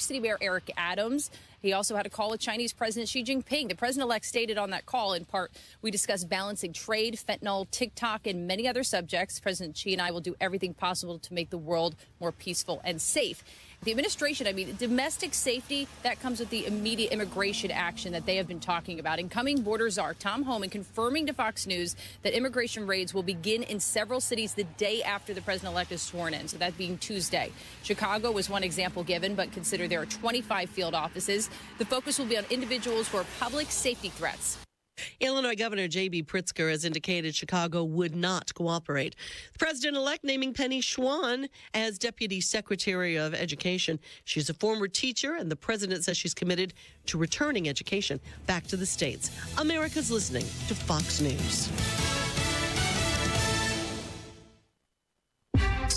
City Mayor Eric Adams. He also had a call with Chinese President Xi Jinping. The president-elect stated on that call, in part, we discussed balancing trade, fentanyl, TikTok, and many other subjects. President Xi and I will do everything possible to make the world more peaceful and safe. The administration, domestic safety, that comes with the immediate immigration action that they have been talking about. Incoming border czar Tom Homan confirming to Fox News that immigration raids will begin in several cities the day after the president-elect is sworn in, so that being Tuesday. Chicago was one example given, but consider there are 25 field offices. The focus will be on individuals who are public safety threats. Illinois Governor J.B. Pritzker has indicated Chicago would not cooperate. The president-elect naming Penny Schwan as Deputy Secretary of Education. She's a former teacher, and the president says she's committed to returning education back to the states. America's listening to Fox News.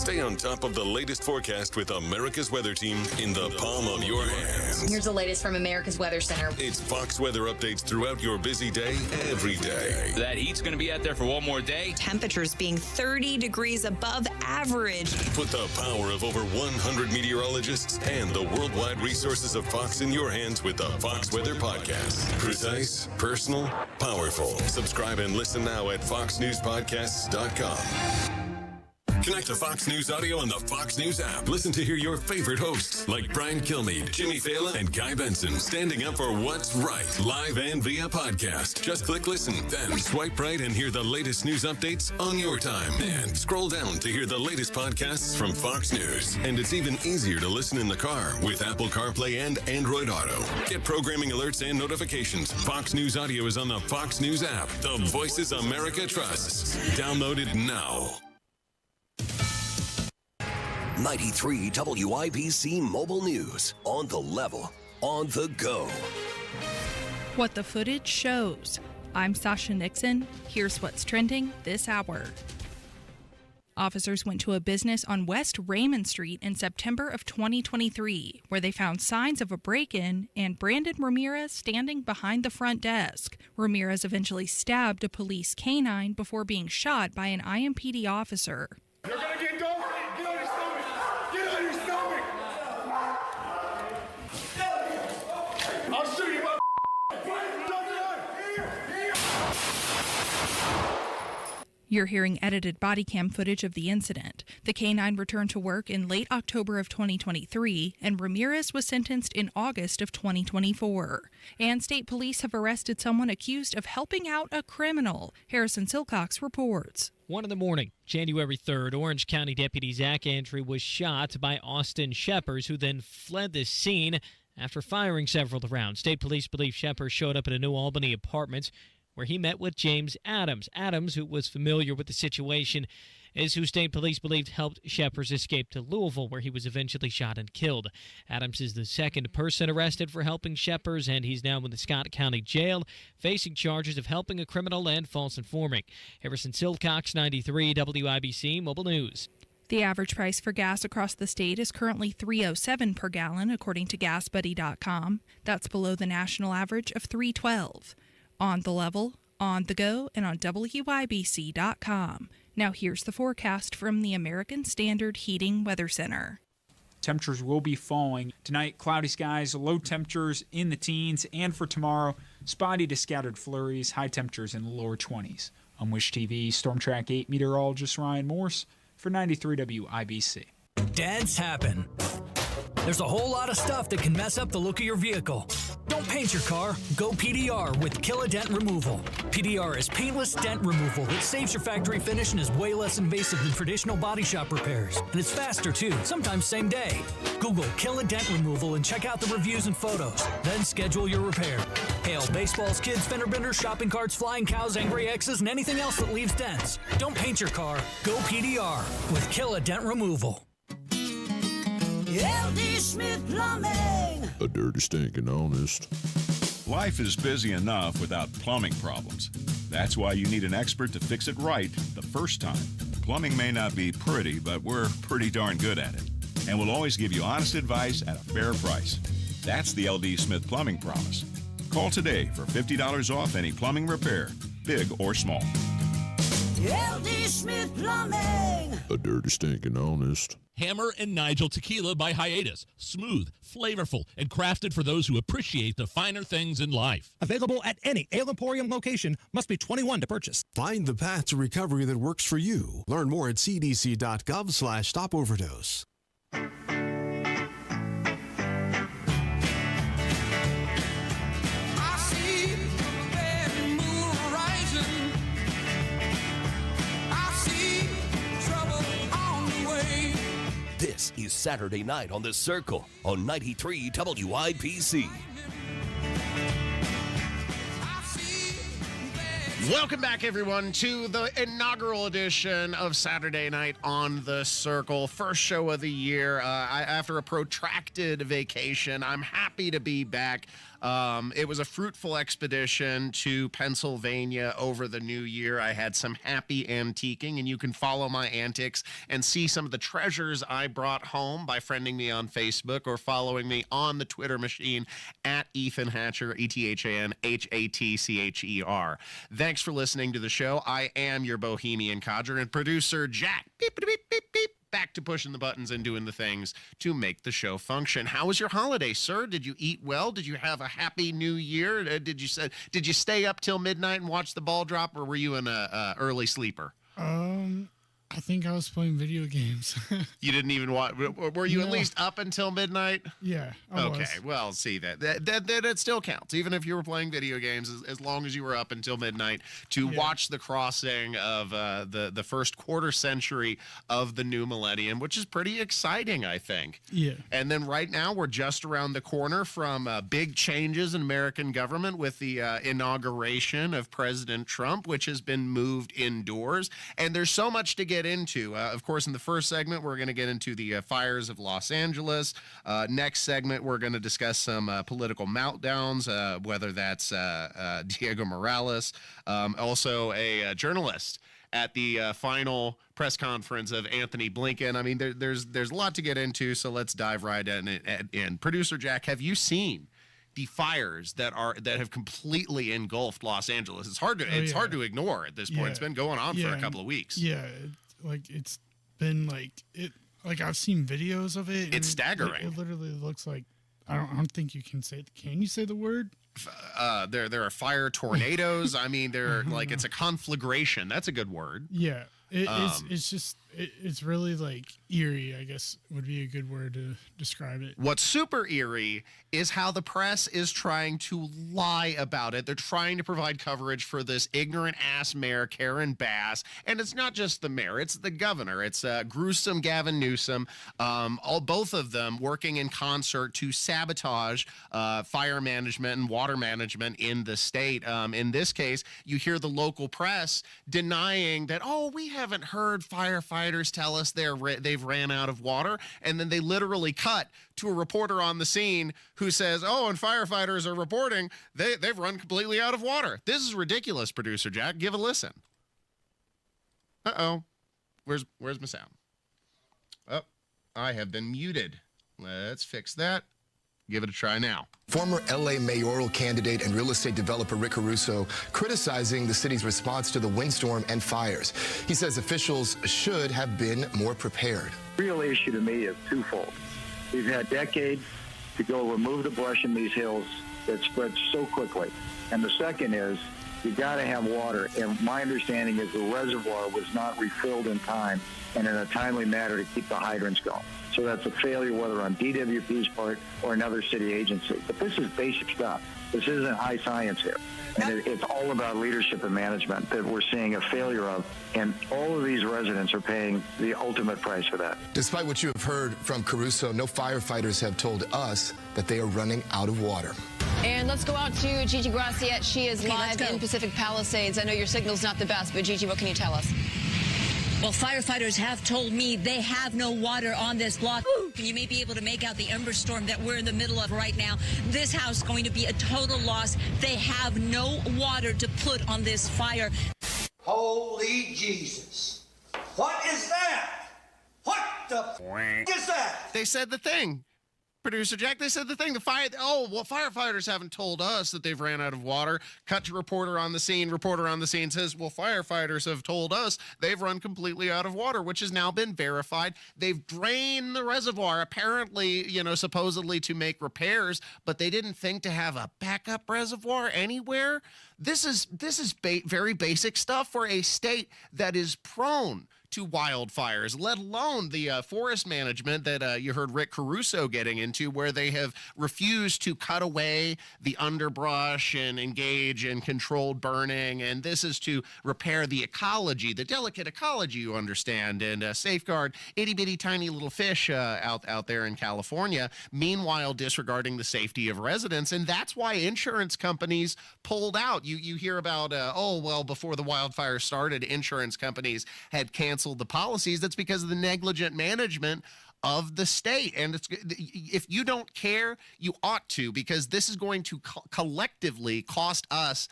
Stay on top of the latest forecast with America's Weather Team in the palm of your hands. Here's the latest from America's Weather Center. It's Fox weather updates throughout your busy day, every day. That heat's going to be out there for one more day. Temperatures being 30 degrees above average. Put the power of over 100 meteorologists and the worldwide resources of Fox in your hands with the Fox Weather Podcast. Precise, personal, powerful. Subscribe and listen now at foxnewspodcasts.com. Connect to Fox News Audio on the Fox News app. Listen to hear your favorite hosts like Brian Kilmeade, Jimmy Fallon, and Guy Benson standing up for what's right, live and via podcast. Just click listen, then swipe right and hear the latest news updates on your time. And scroll down to hear the latest podcasts from Fox News. And it's even easier to listen in the car with Apple CarPlay and Android Auto. Get programming alerts and notifications. Fox News Audio is on the Fox News app. The voices America trusts. Download it now. 93 WIBC Mobile News. On the level, on the go. What the footage shows. I'm Sasha Nixon. Here's what's trending this hour. Officers went to a business on West Raymond Street in September of 2023, where they found signs of a break-in and Brandon Ramirez standing behind the front desk. Ramirez eventually stabbed a police canine before being shot by an IMPD officer. You're gonna get going! Get on your stomach! Get on your stomach! I'll shoot you, my You're hearing edited body cam footage of the incident. The canine returned to work in late October of 2023, and Ramirez was sentenced in August of 2024. And state police have arrested someone accused of helping out a criminal. Harrison Silcox reports. 1 in the morning, January 3rd, Orange County Deputy Zach Andrew was shot by Austin Sheppers, who then fled the scene after firing several rounds. State police believe Sheppers showed up at a New Albany apartment where he met with James Adams. Adams, who was familiar with the situation, is who state police believed helped Sheppers escape to Louisville, where he was eventually shot and killed. Adams is the second person arrested for helping Sheppers, and he's now in the Scott County Jail, facing charges of helping a criminal and false informing. Harrison Silcox, 93 WIBC Mobile News. The average price for gas across the state is currently $3.07 per gallon, according to GasBuddy.com. That's below the national average of $3.12. On the level, on the go, and on WYBC.com. Now here's the forecast from the American Standard Heating Weather Center. Temperatures will be falling. Tonight, cloudy skies, low temperatures in the teens, and for tomorrow, spotty to scattered flurries, high temperatures in the lower 20s. I'm Wish TV Storm Track 8 meteorologist Ryan Morse for 93 WIBC. Dads happen. There's a whole lot of stuff that can mess up the look of your vehicle. Don't paint your car. Go PDR with Kill a Dent Removal. PDR is paintless dent removal that saves your factory finish and is way less invasive than traditional body shop repairs. And it's faster too, sometimes same day. Google Kill a Dent Removal and check out the reviews and photos. Then schedule your repair. Hail baseballs, kids, fender benders, shopping carts, flying cows, angry X's, and anything else that leaves dents. Don't paint your car. Go PDR with Kill a Dent Removal. LD Smith Plumbing. A dirty, stinking honest. Life is busy enough without plumbing problems. That's why you need an expert to fix it right the first time. Plumbing may not be pretty, but we're pretty darn good at it. And we'll always give you honest advice at a fair price. That's the LD Smith Plumbing Promise. Call today for $50 off any plumbing repair, big or small. LD Smith Plumbing. A dirty, stinking honest. Hammer and Nigel Tequila by Hiatus. Smooth, flavorful, and crafted for those who appreciate the finer things in life. Available at any Ale Emporium location. Must be 21 to purchase. Find the path to recovery that works for you. Learn more at cdc.gov/stopoverdose. This is Saturday Night on The Circle on 93 WIBC. Welcome back, everyone, to the inaugural edition of Saturday Night on The Circle. First show of the year. After a protracted vacation, I'm happy to be back. It was a fruitful expedition to Pennsylvania over the new year. I had some happy antiquing, and you can follow my antics and see some of the treasures I brought home by friending me on Facebook or following me on the Twitter machine at Ethan Hatcher, ETHANHATCHER. Thanks for listening to the show. I am your Bohemian Codger and producer, Jack. Beep, beep, beep, beep. Back to pushing the buttons and doing the things to make the show function. How was your holiday, sir? Did you eat well? Did you have a happy new year? Did you stay up till midnight and watch the ball drop, or were you an early sleeper? I think I was playing video games. You didn't even watch. Were you at least up until midnight? Yeah. I okay. was. Well, see that still counts, even if you were playing video games, as long as you were up until midnight to watch the crossing of the first quarter century of the new millennium, which is pretty exciting, I think. Yeah. And then right now we're just around the corner from big changes in American government with the inauguration of President Trump, which has been moved indoors. And there's so much to get into. Of course, in the first segment, we're going to get into the fires of Los Angeles. Next segment, we're going to discuss some political meltdowns, whether that's Diego Morales, also a journalist at the final press conference of Anthony Blinken. I mean, there's a lot to get into, so let's dive right in. Producer Jack, have you seen the fires that have completely engulfed Los Angeles? It's hard to ignore at this point. It's been going on for a couple of weeks. Yeah, it's been I've seen videos of it. It's staggering. It literally looks like I don't think you can say. Can you say the word? There are fire tornadoes. I mean, it's a conflagration. That's a good word. Yeah, it's really eerie, I guess would be a good word to describe it. What's super eerie is how the press is trying to lie about it. They're trying to provide coverage for this ignorant ass mayor, Karen Bass. And it's not just the mayor, it's the governor. It's gruesome Gavin Newsom. Both of them working in concert to sabotage fire management and water management in the state. In this case, you hear the local press denying that, we haven't heard firefighters tell us they've ran out of water. And then they literally cut to a reporter on the scene who says, and firefighters are reporting they've run completely out of water. This is ridiculous, producer Jack. Give a listen. Where's my sound? I have been muted. Let's fix that. Give it a try now. Former LA mayoral candidate and real estate developer Rick Caruso criticizing the city's response to the windstorm and fires. He says officials should have been more prepared. The real issue to me is twofold. We've had decades to go remove the brush in these hills that spread so quickly. And the second is you got to have water. And my understanding is the reservoir was not refilled in time and in a timely manner to keep the hydrants going. So that's a failure, whether on DWP's part or another city agency. But this is basic stuff. This isn't high science here. And it's all about leadership and management that we're seeing a failure of. And all of these residents are paying the ultimate price for that. Despite what you have heard from Caruso, no firefighters have told us that they are running out of water. And let's go out to Gigi Graciette. She is live in Pacific Palisades. I know your signal's not the best, but Gigi, what can you tell us? Well, firefighters have told me they have no water on this block. And you may be able to make out the ember storm that we're in the middle of right now. This house is going to be a total loss. They have no water to put on this fire. Holy Jesus. What is that? What the is that? They said the thing. Producer Jack, they said the firefighters haven't told us that they've ran out of water. Cut to reporter on the scene. Reporter on the scene says, well, firefighters have told us they've run completely out of water, which has now been verified. They've drained the reservoir, apparently, supposedly to make repairs, but they didn't think to have a backup reservoir anywhere. This is very basic stuff for a state that is prone to wildfires, let alone the forest management that you heard Rick Caruso getting into, where they have refused to cut away the underbrush and engage in controlled burning. And this is to repair the ecology, the delicate ecology, you understand, and safeguard itty-bitty tiny little fish out there in California, meanwhile disregarding the safety of residents. And that's why insurance companies pulled out. You hear about, before the wildfire started, insurance companies had canceled the policies. That's because of the negligent management of the state. And if you don't care, you ought to, because this is going to collectively cost us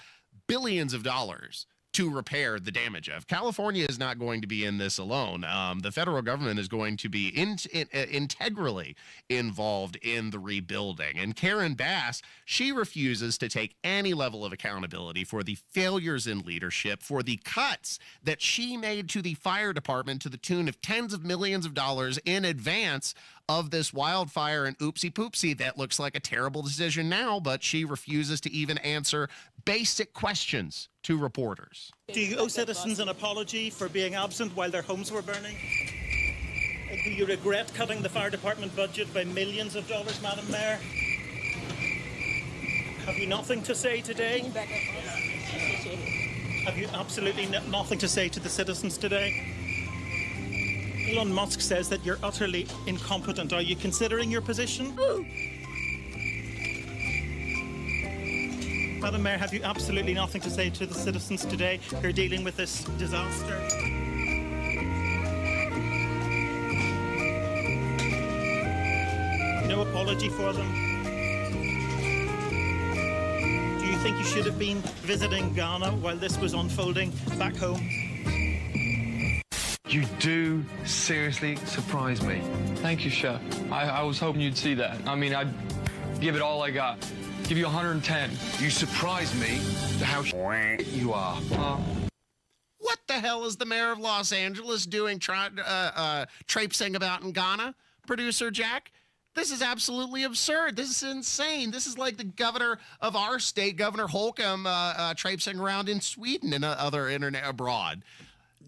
billions of dollars to repair the damage of. California is not going to be in this alone. The federal government is going to be integrally involved in the rebuilding. And Karen Bass, she refuses to take any level of accountability for the failures in leadership, for the cuts that she made to the fire department to the tune of tens of millions of dollars in advance of this wildfire. And oopsie poopsie, that looks like a terrible decision now, but she refuses to even answer basic questions to reporters. Do you owe citizens an apology for being absent while their homes were burning? Do you regret cutting the fire department budget by millions of dollars, Madam Mayor? Have you nothing to say today? Have you absolutely nothing to say to the citizens today? Elon Musk says that you're utterly incompetent. Are you considering your position? Madam Mayor, have you absolutely nothing to say to the citizens today who are dealing with this disaster? No apology for them? Do you think you should have been visiting Ghana while this was unfolding back home? You do seriously surprise me. Thank you, Chef. I was hoping you'd see that. I mean, I'd give it all I got. Give you 110. You surprise me to how you are. What the hell is the mayor of Los Angeles doing traipsing about in Ghana, Producer Jack? This is absolutely absurd. This is insane. This is like the governor of our state, Governor Holcomb, traipsing around in Sweden and other internet abroad.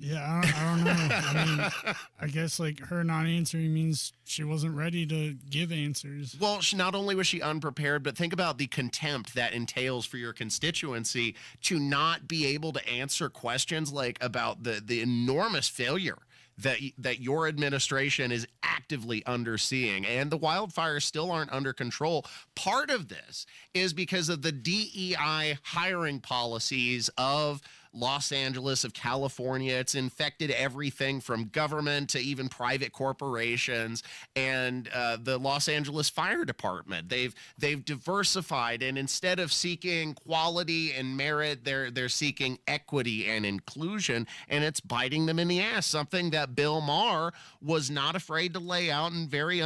Yeah, I don't know. I mean, I guess like her not answering means she wasn't ready to give answers. Well, not only was she unprepared, but think about the contempt that entails for your constituency to not be able to answer questions like about the enormous failure that your administration is actively underseeing, and the wildfires still aren't under control. Part of this is because of the DEI hiring policies of Los Angeles, of California. It's infected everything from government to even private corporations and the Los Angeles Fire Department. They've diversified, and instead of seeking quality and merit, they're seeking equity and inclusion, and it's biting them in the ass. Something that Bill Maher was not afraid to lay out in very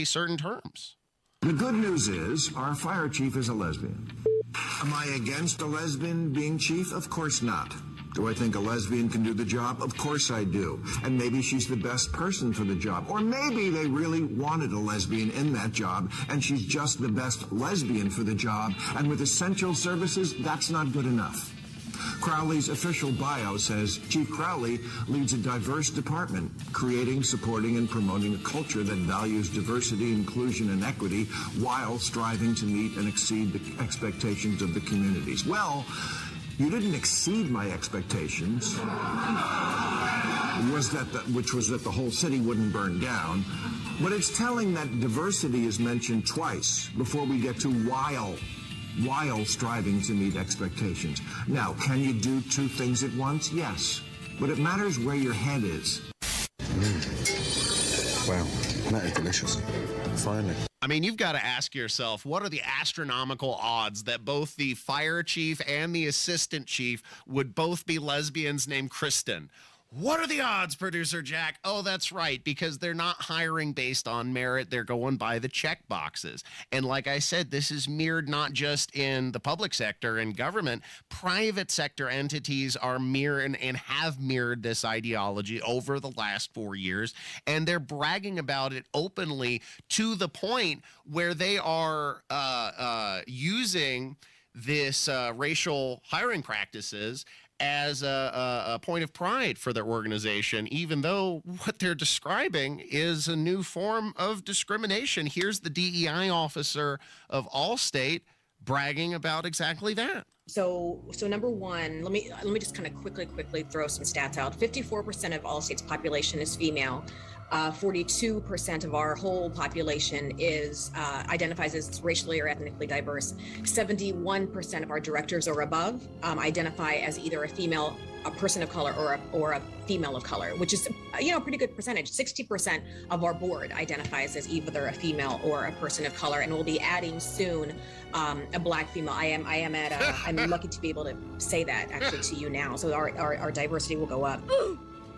certain terms. The good news is our fire chief is a lesbian. Am I against a lesbian being chief? Of course not. Do I think a lesbian can do the job? Of course I do. And maybe she's the best person for the job. Or maybe they really wanted a lesbian in that job, and she's just the best lesbian for the job. And with essential services, that's not good enough. Crowley's official bio says Chief Crowley leads a diverse department, creating, supporting, and promoting a culture that values diversity, inclusion, and equity while striving to meet and exceed the expectations of the communities. Well, you didn't exceed my expectations, which was that the whole city wouldn't burn down. But it's telling that diversity is mentioned twice before we get to while striving to meet expectations. Now, can you do two things at once? Yes. But it matters where your head is. Wow, that is delicious. Finally. I mean, you've got to ask yourself, what are the astronomical odds that both the fire chief and the assistant chief would both be lesbians named Kristen? What are the odds, producer Jack? Oh, that's right, because they're not hiring based on merit. They're going by the check boxes. And like I said, this is mirrored not just in the public sector and government. Private sector entities are mirroring and have mirrored this ideology over the last 4 years. And they're bragging about it openly to the point where they are using this racial hiring practices as a point of pride for their organization, even though what they're describing is a new form of discrimination. Here's the DEI officer of Allstate bragging about exactly that. So number one, let me just kind of quickly throw some stats out. 54% of Allstate's population is female. 42% of our whole population is identifies as racially or ethnically diverse. 71% of our directors or above identify as either a female, a person of color, or a female of color, which is a pretty good percentage. 60% of our board identifies as either a female or a person of color, and we'll be adding soon a black female. I'm lucky to be able to say that actually to you now. So our diversity will go up.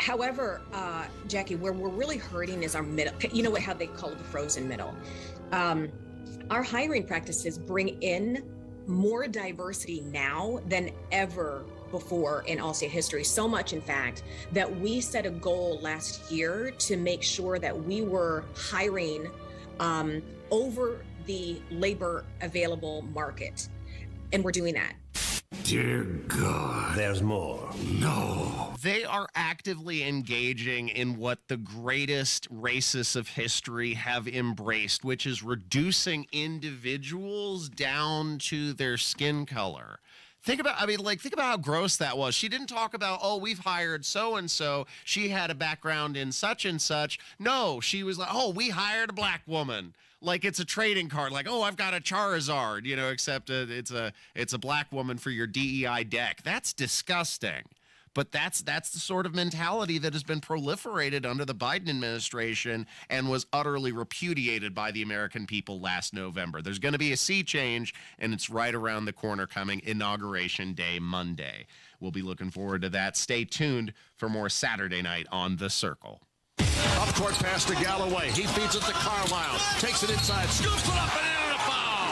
However, Jackie, where we're really hurting is our middle. You know how they call it the frozen middle. Our hiring practices bring in more diversity now than ever before in Allstate history. So much, in fact, that we set a goal last year to make sure that we were hiring over the labor available market. And we're doing that. Dear God. There's more. No. They are actively engaging in what the greatest racists of history have embraced, which is reducing individuals down to their skin color. Think about how gross that was. She didn't talk about, oh, we've hired so-and-so. She had a background in such and such. No, she was like, oh, we hired a black woman. Like it's a trading card, like, oh, I've got a Charizard, except it's a black woman for your DEI deck. That's disgusting. But that's the sort of mentality that has been proliferated under the Biden administration and was utterly repudiated by the American people last November. There's going to be a sea change, and it's right around the corner coming, Inauguration Day, Monday. We'll be looking forward to that. Stay tuned for more Saturday Night on The Circle. Up court pass to Galloway. He feeds it to Carlisle. Takes it inside. Scoops it up and into the foul.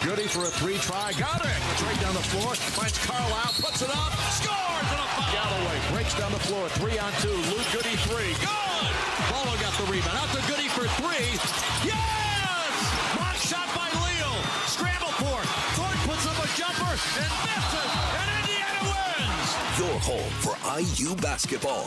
Goody for a three-try. Got it. It's right down the floor. Finds Carlisle. Puts it up. Scores and a foul. Galloway breaks down the floor. 3-on-2. Luke Goody three. Good. Bolo got the rebound. Out to Goody for three. Yes! Block shot by Leo. Scramble for it. Ford puts up a jumper and misses. And Indiana wins. Your home for IU basketball.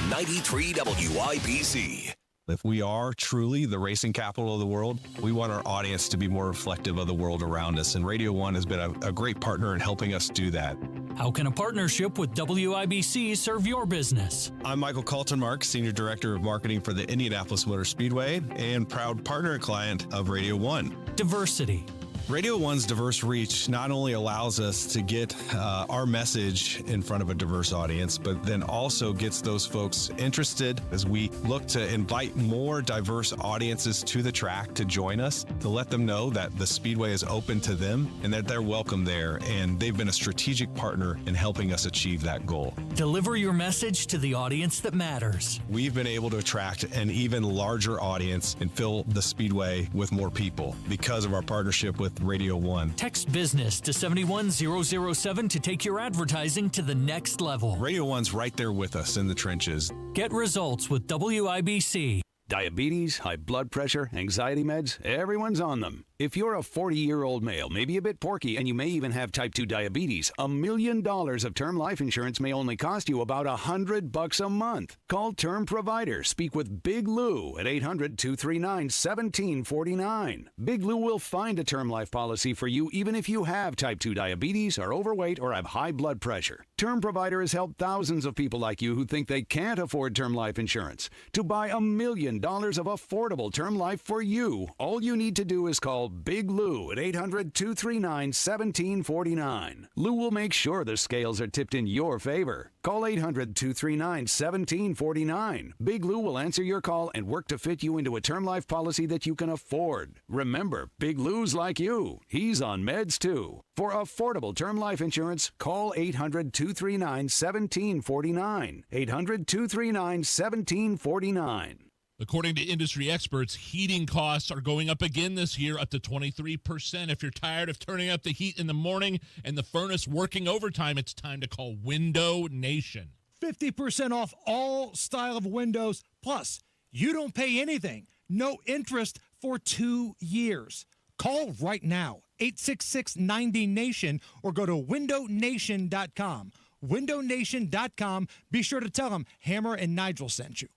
93 WIBC. If we are truly the racing capital of the world, we want our audience to be more reflective of the world around us. And Radio One has been a great partner in helping us do that. How can a partnership with WIBC serve your business? I'm Michael Kaltenmark, Senior Director of Marketing for the Indianapolis Motor Speedway and proud partner and client of Radio One. Diversity. Radio One's diverse reach not only allows us to get our message in front of a diverse audience, but then also gets those folks interested as we look to invite more diverse audiences to the track to join us, to let them know that the Speedway is open to them and that they're welcome there. And they've been a strategic partner in helping us achieve that goal. Deliver your message to the audience that matters. We've been able to attract an even larger audience and fill the Speedway with more people because of our partnership with Radio One. Text business to 71007 to take your advertising to the next level. Radio One's right there with us in the trenches. Get results with WIBC. Diabetes, high blood pressure, anxiety meds, everyone's on them. If you're a 40-year-old male, maybe a bit porky, and you may even have type 2 diabetes, $1 million of term life insurance may only cost you about $100 a month. Call Term Provider. Speak with Big Lou at 800-239-1749. Big Lou will find a term life policy for you even if you have type 2 diabetes, are overweight, or have high blood pressure. Term Provider has helped thousands of people like you who think they can't afford term life insurance to buy $1 million of affordable term life for you. All you need to do is call Big Lou at 800-239-1749. Lou will make sure the scales are tipped in your favor. Call 800-239-1749. Big Lou will answer your call and work to fit you into a term life policy that you can afford. Remember, Big Lou's like you. He's on meds too. For affordable term life insurance, call 800-239-1749. 800-239-1749. According to industry experts, heating costs are going up again this year, up to 23%. If you're tired of turning up the heat in the morning and the furnace working overtime, it's time to call Window Nation. 50% off all style of windows. Plus, you don't pay anything. No interest for 2 years. Call right now, 866-90-NATION, or go to windownation.com. windownation.com. Be sure to tell them Hammer and Nigel sent you.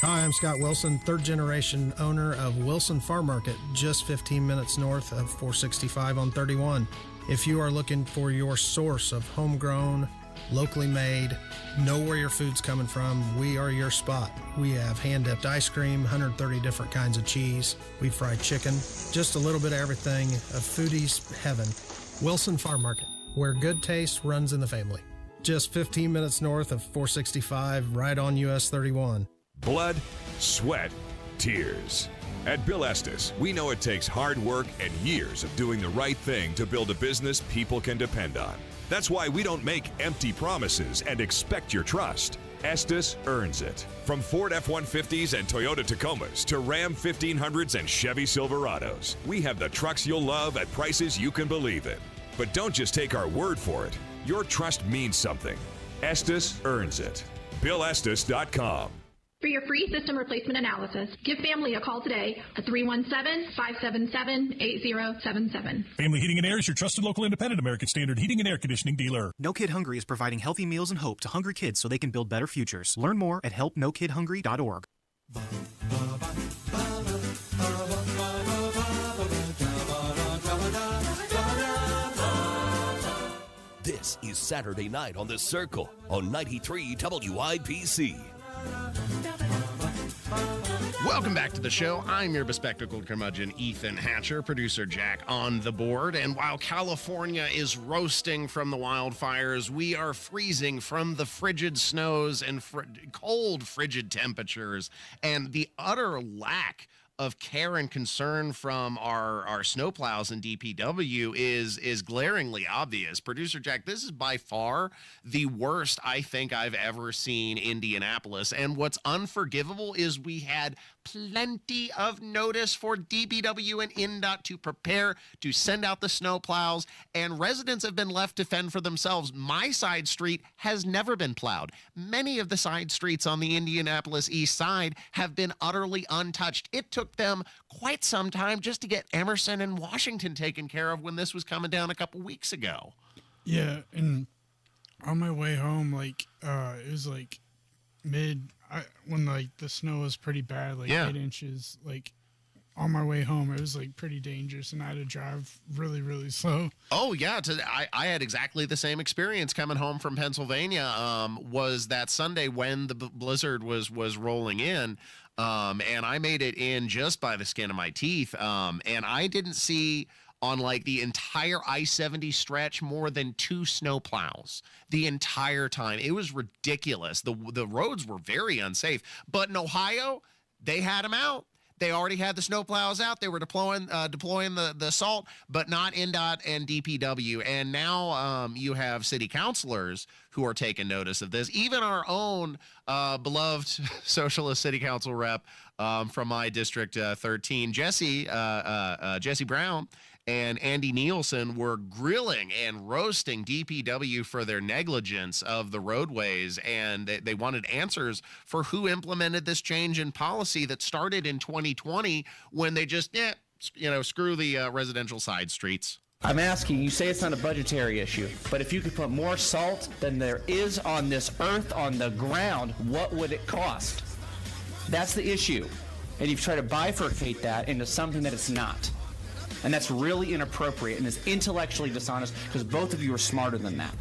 Hi, I'm Scott Wilson, third-generation owner of Wilson Farm Market, just 15 minutes north of 465 on 31. If you are looking for your source of homegrown, locally made, know where your food's coming from, we are your spot. We have hand-dipped ice cream, 130 different kinds of cheese. We fry chicken, just a little bit of everything, a foodie's heaven. Wilson Farm Market, where good taste runs in the family. Just 15 minutes north of 465, right on US 31. Blood, sweat, tears. At Bill Estes, we know it takes hard work and years of doing the right thing to build a business people can depend on. That's why we don't make empty promises and expect your trust. Estes earns it. From Ford F-150s and Toyota Tacomas to Ram 1500s and Chevy Silverados, we have the trucks you'll love at prices you can believe in. But don't just take our word for it. Your trust means something. Estes earns it. BillEstes.com. For your free system replacement analysis, give Family a call today at 317-577-8077. Family Heating and Air is your trusted local independent American Standard heating and air conditioning dealer. No Kid Hungry is providing healthy meals and hope to hungry kids so they can build better futures. Learn more at helpnokidhungry.org. This is Saturday Night on The Circle on 93 WIPC. Welcome back to the show. I'm your bespectacled curmudgeon, Ethan Hatcher, producer Jack on the board. And while California is roasting from the wildfires, we are freezing from the frigid snows and cold, frigid temperatures and the utter lack of care and concern from our snowplows and DPW is glaringly obvious. Producer Jack, this is by far the worst I think I've ever seen Indianapolis. And what's unforgivable is we had plenty of notice for DPW and INDOT to prepare to send out the snowplows, and residents have been left to fend for themselves. My side street has never been plowed. Many of the side streets on the Indianapolis east side have been utterly untouched. It took them quite some time just to get Emerson and Washington taken care of when this was coming down a couple weeks ago. Yeah, and on my way home, it was when the snow was pretty bad, 8 inches, on my way home, it was pretty dangerous, and I had to drive really, really slow. Oh yeah, I had exactly the same experience coming home from Pennsylvania. Was that Sunday when the blizzard was rolling in, and I made it in just by the skin of my teeth, and I didn't see on the entire I-70 stretch more than 2 snowplows the entire time. It was ridiculous. The roads were very unsafe. But in Ohio, they had them out. They already had the snowplows out. They were deploying the salt, but not INDOT and DPW. And now you have city councilors who are taking notice of this. Even our own beloved socialist city council rep from my district 13, Jesse Brown, and Andy Nielsen were grilling and roasting DPW for their negligence of the roadways, and they wanted answers for who implemented this change in policy that started in 2020 when they just, screw the residential side streets. I'm asking, you say it's not a budgetary issue, but if you could put more salt than there is on this earth on the ground, what would it cost? That's the issue. And you've tried to bifurcate that into something that it's not. And that's really inappropriate and is intellectually dishonest because both of you are smarter than that.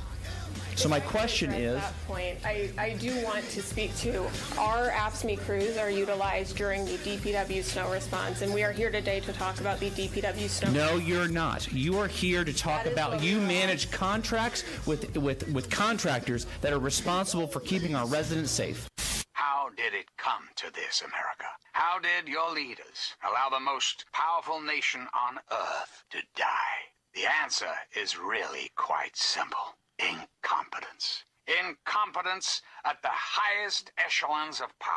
So my question is, At that point, I do want to speak to our AFSCME crews are utilized during the DPW snow response, and we are here today to talk about the DPW snow. no, you're not. You are here to talk about you manage contracts with contractors that are responsible for keeping our residents safe. How did it come to this, America? How did your leaders allow the most powerful nation on earth to die? The answer is really quite simple. Incompetence. Incompetence at the highest echelons of power.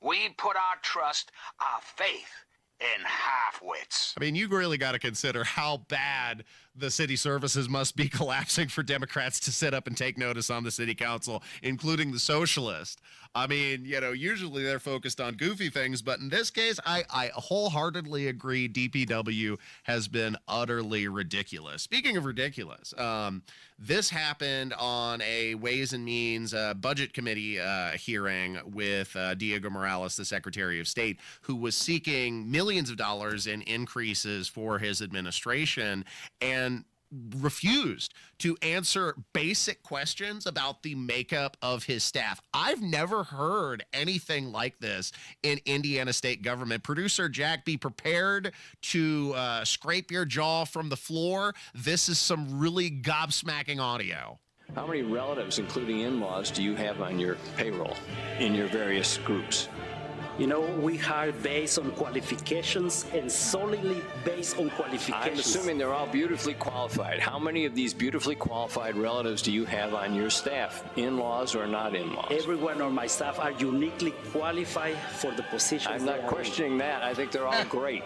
We put our trust, our faith, in half-wits. I mean, you really got to consider how bad the city services must be collapsing for Democrats to sit up and take notice on the city council, including the socialist. I mean, usually they're focused on goofy things, but in this case, I wholeheartedly agree DPW has been utterly ridiculous. Speaking of ridiculous, this happened on a Ways and Means Budget Committee hearing with Diego Morales, the Secretary of State, who was seeking millions of dollars in increases for his administration and refused to answer basic questions about the makeup of his staff. I've never heard anything like this in Indiana state government. Producer Jack, be prepared to scrape your jaw from the floor. This is some really gobsmacking audio. How many relatives, including in-laws, do you have on your payroll in your various groups? We hire based on qualifications and solely based on qualifications. I'm assuming they're all beautifully qualified. How many of these beautifully qualified relatives do you have on your staff, in-laws or not in-laws? Everyone on my staff are uniquely qualified for the position. I'm not questioning that. I think they're all great.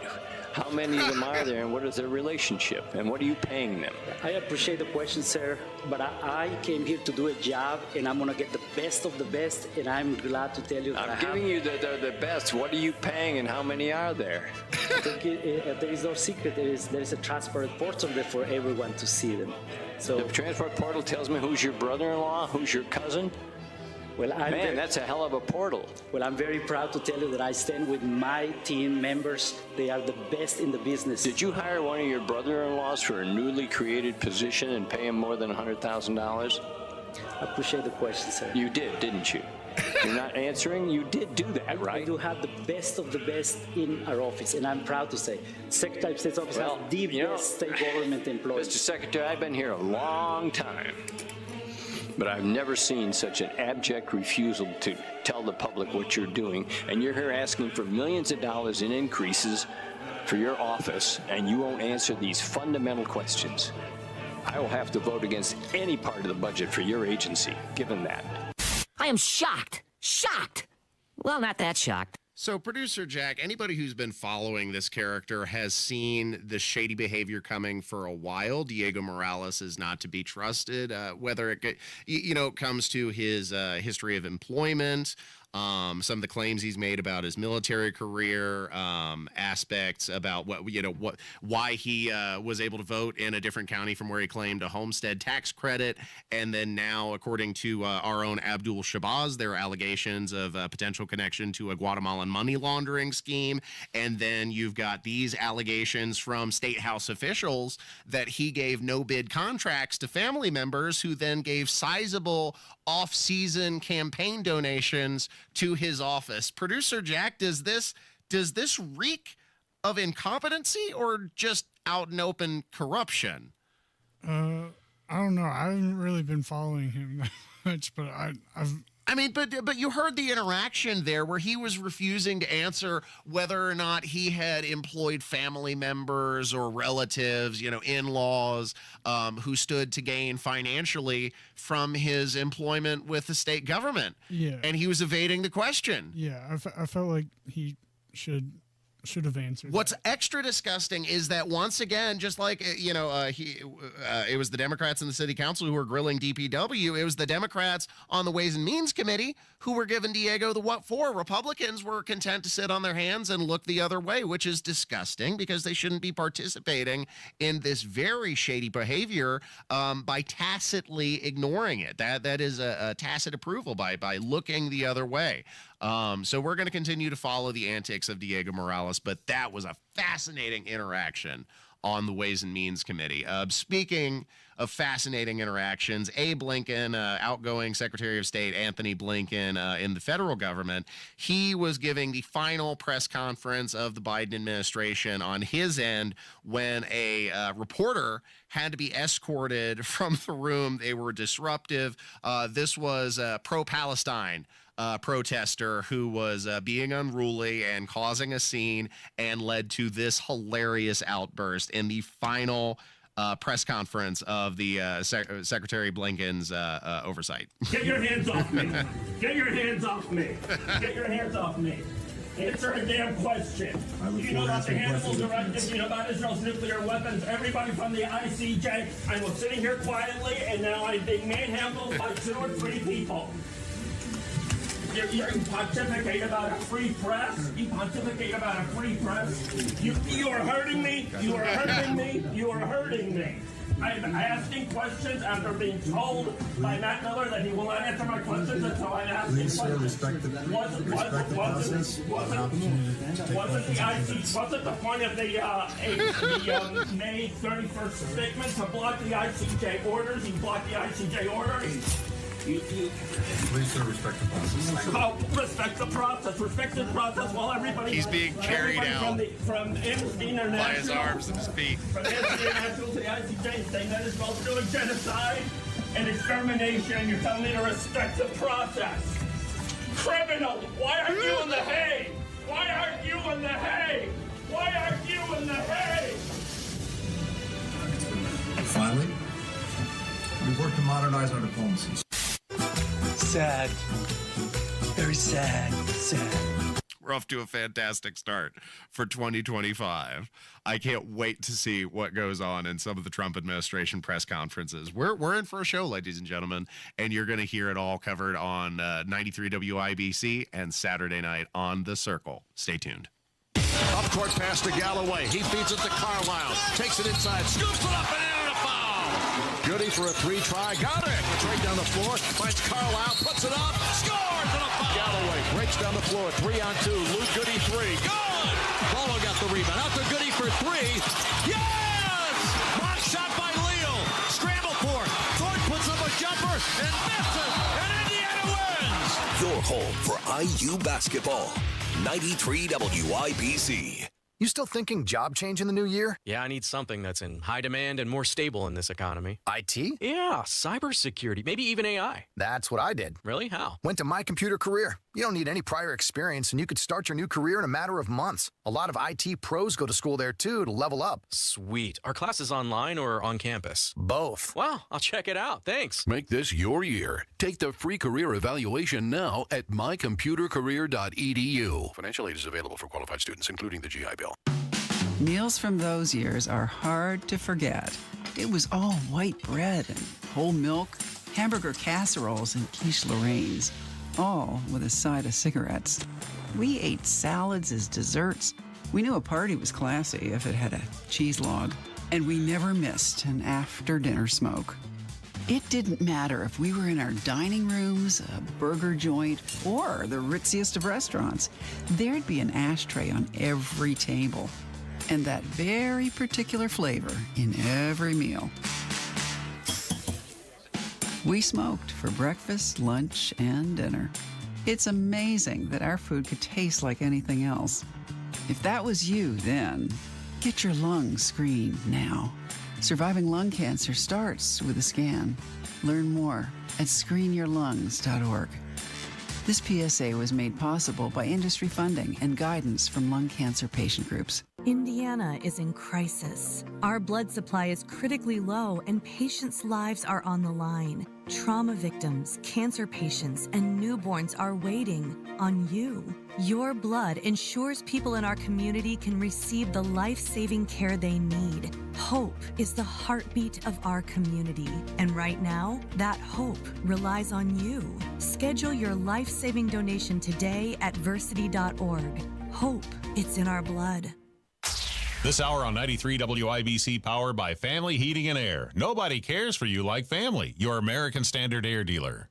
How many of them are there, and what is their relationship, and what are you paying them? I appreciate the question, sir, but I came here to do a job, and I'm going to get the best of the best, and I'm glad to tell you that I'm giving you the best. What are you paying, and how many are there? I think there is no secret. There is a transport portal there for everyone to see them. So the transport portal tells me who's your brother-in-law, who's your cousin. Well, that's a hell of a portal. Well, I'm very proud to tell you that I stand with my team members. They are the best in the business. Did you hire one of your brother-in-laws for a newly created position and pay him more than $100,000? I appreciate the question, sir. You did, didn't you? You're not answering? You did do that, right? I do have the best of the best in our office, and I'm proud to say Secretary of State's office has the best state government employees. Mr. Secretary, I've been here a long time, but I've never seen such an abject refusal to tell the public what you're doing, and you're here asking for millions of dollars in increases for your office, and you won't answer these fundamental questions. I will have to vote against any part of the budget for your agency, given that. I am shocked. Shocked. Well, not that shocked. So, Producer Jack, anybody who's been following this character has seen the shady behavior coming for a while. Diego Morales is not to be trusted, whether it comes to his history of employment, some of the claims he's made about his military career, aspects about why he was able to vote in a different county from where he claimed a homestead tax credit, and then now, according to our own Abdul Shabazz, there are allegations of a potential connection to a Guatemalan money laundering scheme, and then you've got these allegations from state house officials that he gave no-bid contracts to family members who then gave sizable off-season campaign donations to his office. Producer Jack, does this reek of incompetency or just out and open corruption? I don't know. I haven't really been following him that much, but But you heard the interaction there where he was refusing to answer whether or not he had employed family members or relatives, in-laws, who stood to gain financially from his employment with the state government. Yeah. And he was evading the question. Yeah, I felt like he should have answered. What's extra disgusting is that once again, just like it was the Democrats in the city council who were grilling DPW. It was the Democrats on the Ways and Means Committee who were giving Diego the what for. Republicans were content to sit on their hands and look the other way, which is disgusting because they shouldn't be participating in this very shady behavior by tacitly ignoring it. That is a tacit approval by looking the other way. So we're going to continue to follow the antics of Diego Morales, but that was a fascinating interaction on the Ways and Means Committee. Speaking of fascinating interactions, Abe Lincoln, outgoing Secretary of State Anthony Blinken in the federal government, he was giving the final press conference of the Biden administration on his end when a reporter had to be escorted from the room. They were disruptive. This was pro-Palestine protester who was being unruly and causing a scene and led to this hilarious outburst in the final press conference of the Secretary Blinken's oversight. Get your hands off me. Get your hands off me. Get your hands off me. Answer a damn question. Do you know about the Hannibal Directive? Do you know about Israel's nuclear weapons? Everybody from the ICJ. I was sitting here quietly, and now I'm being manhandled by 2 or 3 people. You pontificate about a free press. You pontificate about a free press. You are hurting me. You are hurting me. You are hurting me. I'm asking questions after being told by Matt Miller that he will not answer my questions until I ask him questions. Wasn't the point of the May 31st statement to block the ICJ orders? You blocked the ICJ orders. Please, sir, respect the process. Oh, respect the process. Respect the process while everybody... He's being carried out from Amnesty International... by his arms and his feet. From Amnesty International to the ICJ saying that Israel's doing genocide and extermination. You're telling me to respect the process. Criminal! Why aren't you in the Hague? Why aren't you in the Hague? Why aren't you in the Hague? Finally, we work to modernize our diplomacy. Sad. Very sad. Sad. We're off to a fantastic start for 2025. I can't wait to see what goes on in some of the Trump administration press conferences. We're in for a show, ladies and gentlemen, and you're going to hear it all covered on 93 WIBC and Saturday night on The Circle. Stay tuned. Up court pass to Galloway. He feeds it to Carlisle. Takes it inside. Scoops it up and in a foul. Goody for a 3-try. Got it. Straight down the floor. Finds Carlisle. Puts it up. Scores and a foul. Galloway breaks down the floor. 3-on-2. Luke Goody 3. Good. Paulo got the rebound. Out to Goody for 3. Yes! Block shot by Leo. Scramble for it. Thornton puts up a jumper and misses. And Indiana wins. Your home for IU basketball. 93 WIBC. You still thinking job change in the new year? Yeah, I need something that's in high demand and more stable in this economy. IT? Yeah, cybersecurity, maybe even AI. That's what I did. Really? How? Went to My Computer Career. You don't need any prior experience, and you could start your new career in a matter of months. A lot of IT pros go to school there, too, to level up. Sweet. Are classes online or on campus? Both. Wow, I'll check it out. Thanks. Make this your year. Take the free career evaluation now at mycomputercareer.edu. Financial aid is available for qualified students, including the GI Bill. Meals from those years are hard to forget. It was all white bread and whole milk, hamburger casseroles and quiche Lorraines, all with a side of cigarettes. We ate salads as desserts. We knew a party was classy if it had a cheese log, and we never missed an after-dinner smoke. It didn't matter if we were in our dining rooms, a burger joint, or the ritziest of restaurants. There'd be an ashtray on every table, and that very particular flavor in every meal. We smoked for breakfast, lunch, and dinner. It's amazing that our food could taste like anything else. If that was you then, get your lungs screened now. Surviving lung cancer starts with a scan. Learn more at screenyourlungs.org. This PSA was made possible by industry funding and guidance from lung cancer patient groups. Indiana is in crisis. Our blood supply is critically low and patients' lives are on the line. Trauma victims, cancer patients, and newborns are waiting on you. Your blood ensures people in our community can receive the life-saving care they need. Hope is the heartbeat of our community. And right now, that hope relies on you. Schedule your life-saving donation today at versity.org. Hope, it's in our blood. This hour on 93 WIBC, powered by Family Heating and Air. Nobody cares for you like family. Your American Standard Air dealer.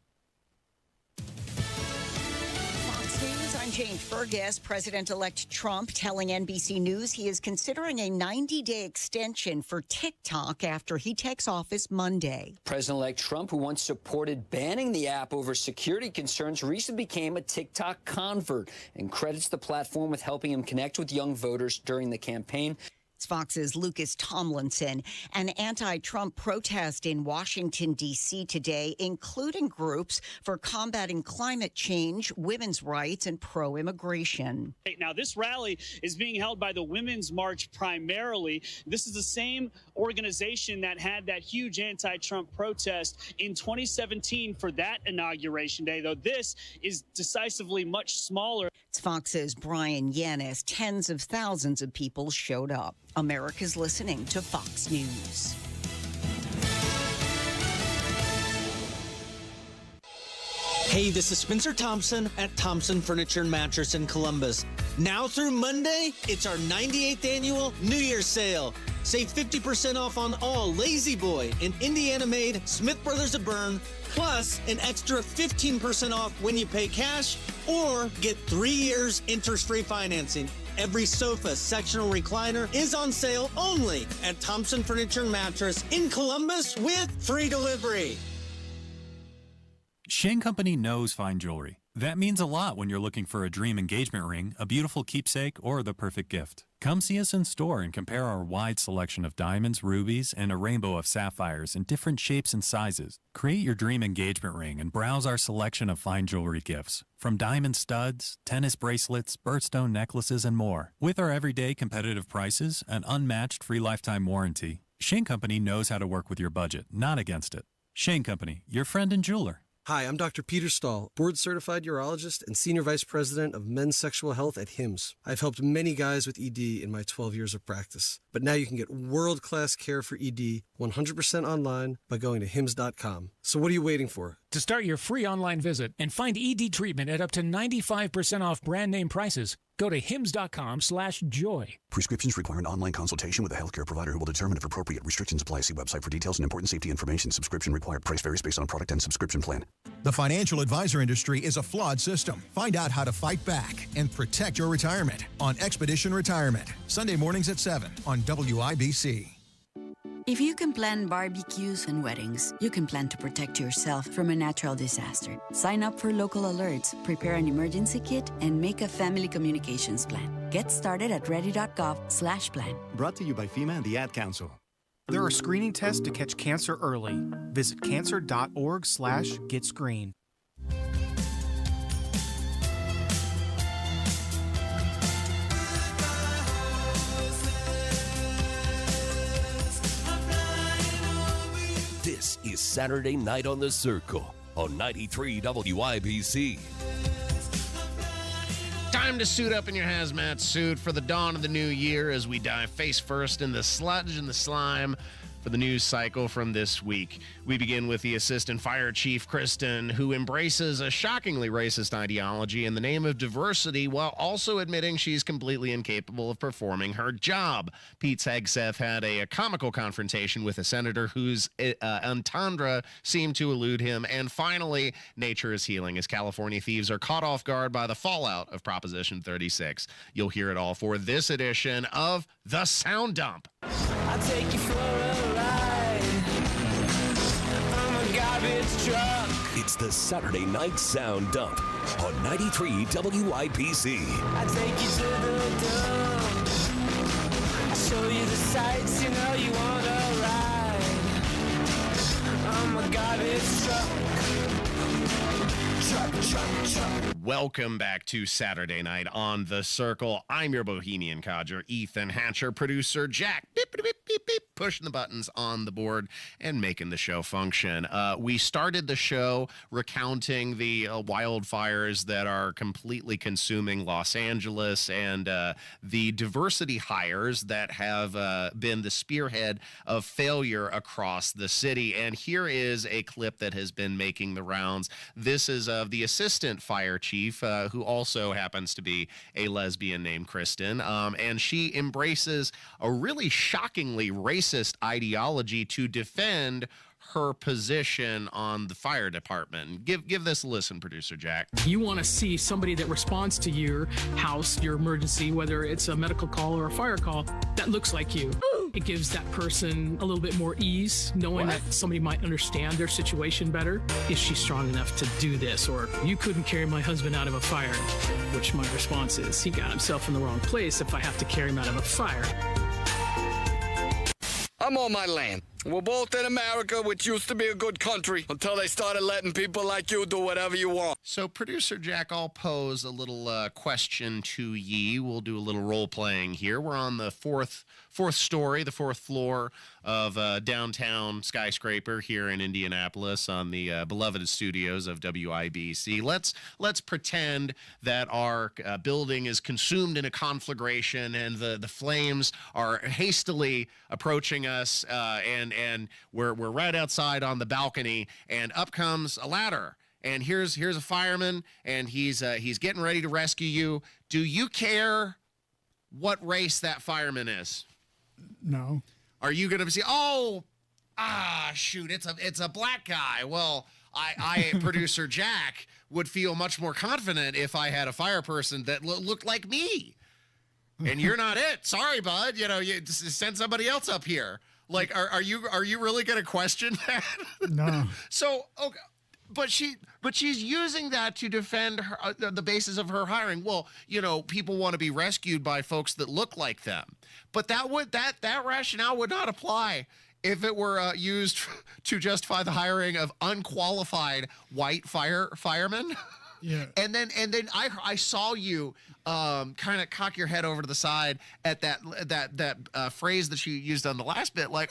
Fox News, I'm Jane Fergus, President-elect Trump telling NBC News he is considering a 90-day extension for TikTok after he takes office Monday. President-elect Trump, who once supported banning the app over security concerns, recently became a TikTok convert and credits the platform with helping him connect with young voters during the campaign. Fox's Lucas Tomlinson. An anti-Trump protest in Washington, D.C. today, including groups for combating climate change, women's rights, and pro-immigration. Now, this rally is being held by the Women's March primarily. This is the same organization that had that huge anti-Trump protest in 2017 for that inauguration day, though this is decisively much smaller. It's Fox's Brian Yanis. Tens of thousands of people showed up. America's listening to Fox News. Hey, this is Spencer Thompson at Thompson Furniture and Mattress in Columbus. Now through Monday, it's our 98th annual New Year's sale. Save 50% off on all Lazy Boy and Indiana-made Smith Brothers of Bern, plus an extra 15% off when you pay cash or get 3 years interest-free financing. Every sofa, sectional recliner is on sale only at Thompson Furniture and Mattress in Columbus with free delivery. Shane Company knows fine jewelry. That means a lot when you're looking for a dream engagement ring, a beautiful keepsake, or the perfect gift. Come see us in store and compare our wide selection of diamonds, rubies, and a rainbow of sapphires in different shapes and sizes. Create your dream engagement ring and browse our selection of fine jewelry gifts. From diamond studs, tennis bracelets, birthstone necklaces, and more. With our everyday competitive prices, an unmatched free lifetime warranty, Shane Company knows how to work with your budget, not against it. Shane Company, your friend and jeweler. Hi, I'm Dr. Peter Stahl, board-certified urologist and senior vice president of men's sexual health at HIMSS. I've helped many guys with ED in my 12 years of practice. But now you can get world-class care for ED 100% online by going to HIMSS.com. So what are you waiting for? To start your free online visit and find ED treatment at up to 95% off brand name prices, go to hims.com/joy. Prescriptions require an online consultation with a healthcare provider who will determine if appropriate. Restrictions apply. See website for details and important safety information. Subscription required. Price varies based on product and subscription plan. The financial advisor industry is a flawed system. Find out how to fight back and protect your retirement on Expedition Retirement. Sunday mornings at 7 on WIBC. If you can plan barbecues and weddings, you can plan to protect yourself from a natural disaster. Sign up for local alerts, prepare an emergency kit, and make a family communications plan. Get started at ready.gov/plan. Brought to you by FEMA and the Ad Council. There are screening tests to catch cancer early. Visit cancer.org/getscreened. This is Saturday Night on the Circle on 93 WIBC. Time to suit up in your hazmat suit for the dawn of the new year as we dive face first in the sludge and the slime for the news cycle from this week. We begin with the Assistant Fire Chief, Kristen, who embraces a shockingly racist ideology in the name of diversity while also admitting she's completely incapable of performing her job. Pete Hegseth had a comical confrontation with a senator whose entendre seemed to elude him. And finally, nature is healing as California thieves are caught off guard by the fallout of Proposition 36. You'll hear it all for this edition of The Sound Dump. I'll take you for a ride. I'm a garbage truck. It's the Saturday Night Sound Dump on 93 WIBC. I take you to the dump. I show you the sights, you know you wanna ride. I'm a garbage truck. Welcome back to Saturday Night on The Circle. I'm your Bohemian codger, Ethan Hatcher, producer Jack, beep, beep, beep, beep, beep, pushing the buttons on the board and making the show function. We started the show recounting the wildfires that are completely consuming Los Angeles and the diversity hires that have been the spearhead of failure across the city. And here is a clip that has been making the rounds. This is of the Assistant Fire Chief, who also happens to be a lesbian named Kristen, and she embraces a really shockingly racist ideology to defend her position on the fire department. Give this a listen, producer Jack. You want to see somebody that responds to your house, your emergency, whether it's a medical call or a fire call, that looks like you. It gives that person a little bit more ease, knowing that somebody might understand their situation better. Is she strong enough to do this? Or you couldn't carry my husband out of a fire, which my response is, he got himself in the wrong place if I have to carry him out of a fire. I'm on my land. We're both in America, which used to be a good country, until they started letting people like you do whatever you want. So, producer Jack, I'll pose a little question to ye. We'll do a little role-playing here. We're on the fourth story, the fourth floor of downtown skyscraper here in Indianapolis on the beloved studios of WIBC. Let's pretend that our building is consumed in a conflagration and the flames are hastily approaching us, and we're right outside on the balcony, and up comes a ladder. And here's a fireman, and he's getting ready to rescue you. Do you care what race that fireman is? No. Are you going to say, shoot, it's a black guy? Well, I producer Jack, would feel much more confident if I had a fire person that looked like me. And you're not it. Sorry, bud. You just send somebody else up here. Like, are you really going to question that? No. So, okay. But she's using that to defend her, the basis of her hiring. Well, people want to be rescued by folks that look like them. But that rationale would not apply if it were used to justify the hiring of unqualified white firemen. Yeah. And then I saw you kind of cock your head over to the side at that phrase that you used on the last bit, like,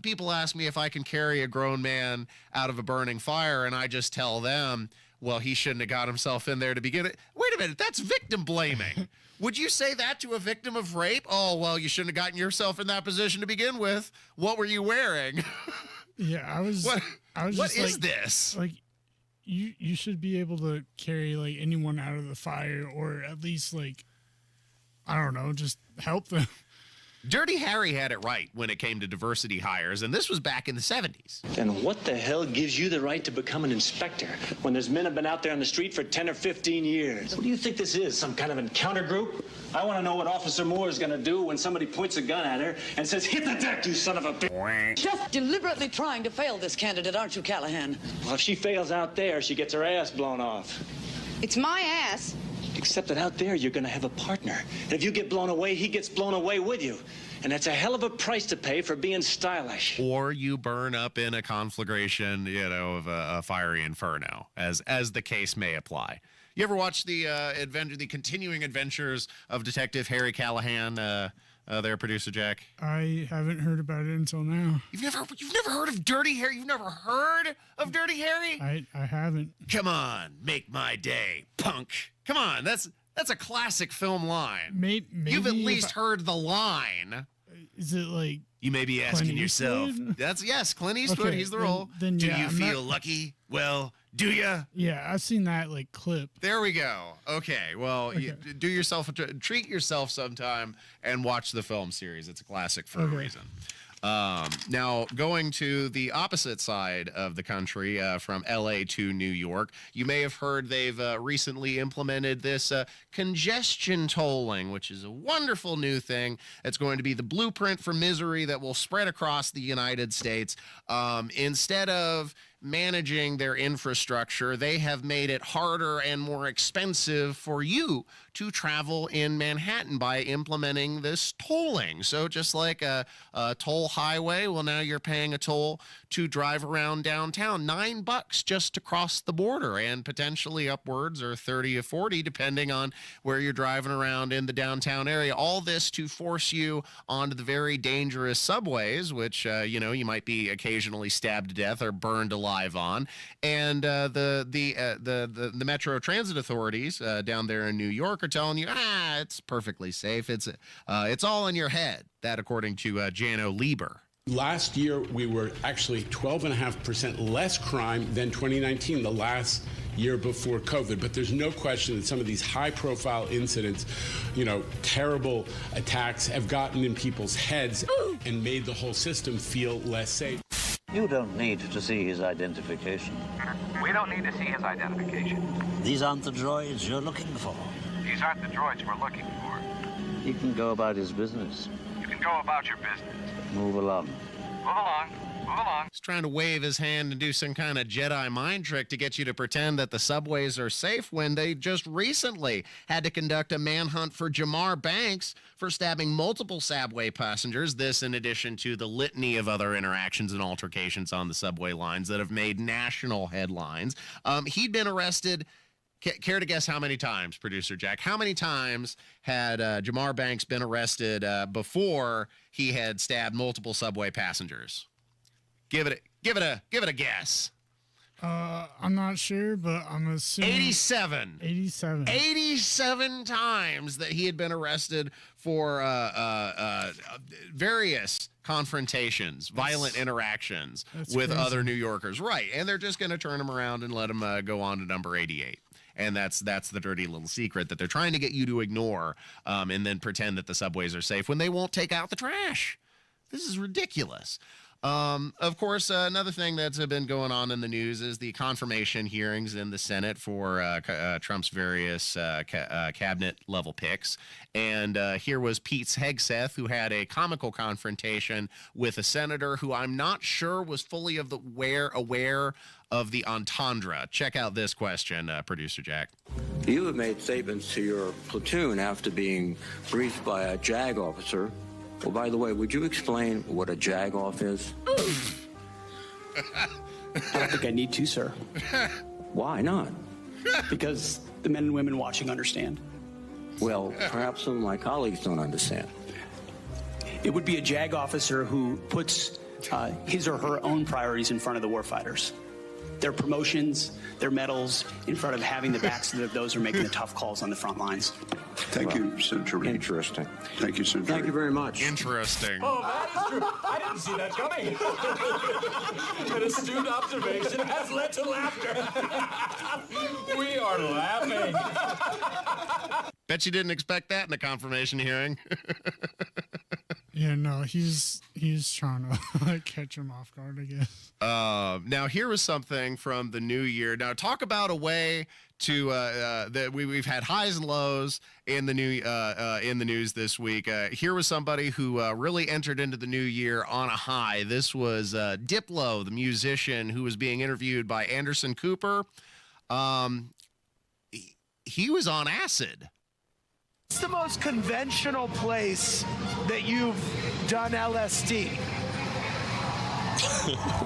people ask me if I can carry a grown man out of a burning fire, and I just tell them, well, he shouldn't have got himself in there to begin it. Wait a minute, that's victim blaming. Would you say that to a victim of rape? Oh, well, you shouldn't have gotten yourself in that position to begin with. What were you wearing? Yeah, I was. What is this? Like, you should be able to carry like anyone out of the fire, or at least like, I don't know, just help them. Dirty Harry had it right when it came to diversity hires, and this was back in the 70s. And what the hell gives you the right to become an inspector when there's men have been out there on the street for 10 or 15 years? What do you think this is, some kind of encounter group? I want to know what Officer Moore is going to do when somebody points a gun at her and says, "Hit the deck, you son of a bitch." Just deliberately trying to fail this candidate, aren't you, Callahan? Well, if she fails out there, she gets her ass blown off. It's my ass. Except that out there, you're going to have a partner. And if you get blown away, he gets blown away with you. And that's a hell of a price to pay for being stylish. Or you burn up in a conflagration, of a fiery inferno, as the case may apply. You ever watch the continuing adventures of Detective Harry Callahan, there, producer Jack? I haven't heard about it until now. You've never heard of Dirty Harry? You've never heard of Dirty Harry? I haven't. Come on, make my day, punk. Come on, that's a classic film line. Maybe you've at least heard the line. Is it like you may be asking yourself? Yes, Clint Eastwood. Okay, he's the role. Then do yeah, you feel lucky? Well, do you? Yeah, I've seen that like clip. There we go. Okay, well, treat yourself sometime and watch the film series. It's a classic for a reason. Now, going to the opposite side of the country, from LA to New York, you may have heard they've recently implemented this congestion tolling, which is a wonderful new thing. It's going to be the blueprint for misery that will spread across the United States. Instead of managing their infrastructure, they have made it harder and more expensive for you to travel in Manhattan by implementing this tolling. So just like a toll highway, well, now you're paying a toll to drive around downtown. $9 just to cross the border, and potentially upwards or 30 or 40 depending on where you're driving around in the downtown area. All this to force you onto the very dangerous subways, which you might be occasionally stabbed to death or burned alive on. And the Metro Transit authorities down there in New York are telling you, it's perfectly safe. It's all in your head. That according to Jano Lieber. Last year, we were actually 12.5% less crime than 2019, the last year before COVID. But there's no question that some of these high-profile incidents, terrible attacks have gotten in people's heads and made the whole system feel less safe. You don't need to see his identification. We don't need to see his identification. These aren't the droids you're looking for. These aren't the droids we're looking for. He can go about his business. You can go about your business. Move along. Move along. Move along. He's trying to wave his hand and do some kind of Jedi mind trick to get you to pretend that the subways are safe when they just recently had to conduct a manhunt for Jamar Banks for stabbing multiple subway passengers. This in addition to the litany of other interactions and altercations on the subway lines that have made national headlines. He'd been arrested. Care to guess how many times, Producer Jack? How many times had Jamar Banks been arrested before he had stabbed multiple subway passengers? Give it a guess. I'm not sure, but I'm assuming 87. 87. 87 times that he had been arrested for various confrontations, violent interactions with crazy. other New Yorkers. Right, and they're just going to turn him around and let him go on to number 88. And that's the dirty little secret that they're trying to get you to ignore and then pretend that the subways are safe when they won't take out the trash. This is ridiculous. Of course, another thing that's been going on in the news is the confirmation hearings in the Senate for Trump's various cabinet-level picks. And here was Pete Hegseth, who had a comical confrontation with a senator who I'm not sure was fully aware of the entendre. Check out this question, Producer Jack. You have made statements to your platoon after being briefed by a JAG officer. Well, by the way, would you explain what a JAG-off is? I don't think I need to, sir. Why not? Because the men and women watching understand. Well, perhaps some of my colleagues don't understand. It would be a JAG officer who puts his or her own priorities in front of the warfighters. Their promotions, their medals, in front of having the backs of those who are making the tough calls on the front lines. Thank you, Senator Reid. Interesting. Thank you, Senator. Thank you very much. Interesting. Oh, that is true. I didn't see that coming. An astute observation has led to laughter. We are laughing. Bet you didn't expect that in the confirmation hearing. Yeah, no, he's trying to catch him off guard, I guess. Now, here was something from the new year. Now, talk about a way to that we've had highs and lows in the news this week. Here was somebody who really entered into the new year on a high. This was Diplo, the musician, who was being interviewed by Anderson Cooper. He was on acid. What's the most conventional place that you've done LSD?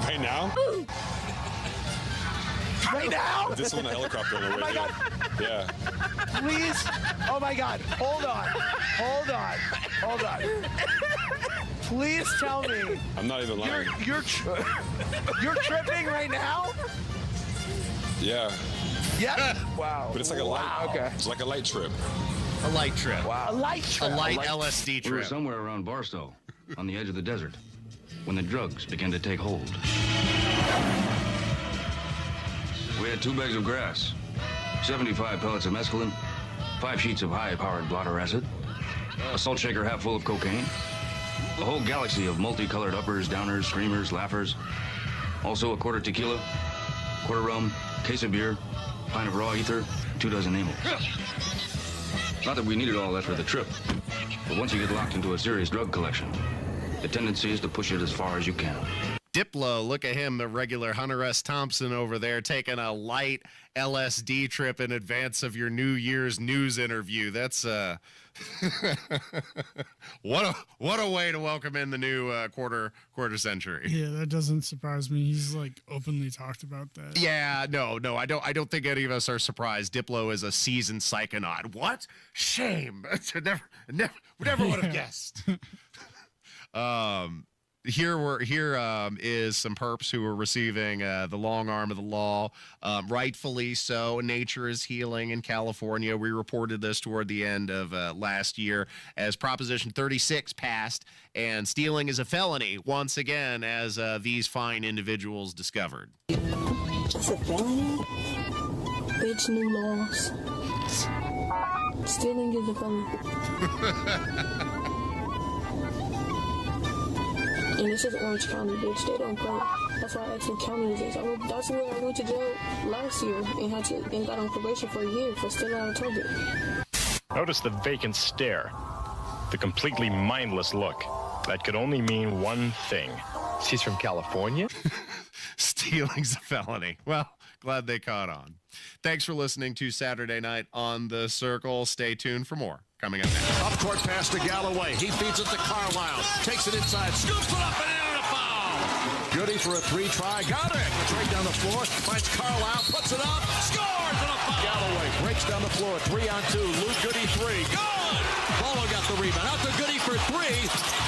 Right now? Right now? This one, a helicopter on the way. Oh my God. Yeah. Please. Oh my God. Hold on. Please tell me. I'm not even lying. You're tripping right now? Yeah. Yep. Wow. But it's like a light. Wow. Okay. It's like a light trip. A light trip. Wow. A light trip. A light LSD We were trip. somewhere around Barstow, on the edge of the desert, when the drugs began to take hold. We had 2 bags of grass, 75 pellets of mescaline, 5 sheets of high-powered blotter acid, a salt shaker half full of cocaine, a whole galaxy of multicolored uppers, downers, screamers, laughers, also a quarter tequila, quarter rum, case of beer, pint of raw ether, 2 dozen amyl. Not that we needed all that for the trip, but once you get locked into a serious drug collection, the tendency is to push it as far as you can. Diplo, look at him, the regular Hunter S. Thompson over there, taking a light LSD trip in advance of your New Year's news interview. That's what a way to welcome in the new quarter century. Yeah, that doesn't surprise me. He's like openly talked about that. Yeah, no, I don't think any of us are surprised. Diplo is a seasoned psychonaut. What? Shame. never would have guessed. Here is some perps who are receiving the long arm of the law, rightfully so. Nature is healing in California. We reported this toward the end of last year as Proposition 36 passed, and stealing is a felony once again, as these fine individuals discovered. It's a felony? Bitch, new laws. Stealing is a felony. And this is Orange County, bitch. They don't play. That's why I asked what county is this. That's where I went to jail last year and got on probation for a year for stealing out of Target. Notice the vacant stare, the completely mindless look. That could only mean one thing. She's from California? Stealing's a felony. Well, glad they caught on. Thanks for listening to Saturday Night on the Circle. Stay tuned for more. Coming up next. Up court pass to Galloway. He feeds it to Carlisle. Takes it inside. Scoops it up and in and a foul. Goody for a 3-try. Got it. Straight down the floor. Finds Carlisle. Puts it up. Scores and a foul. Galloway breaks down the floor. 3-on-2. Luke Goody 3. Good. Bolo got the rebound. Out to Goody for 3.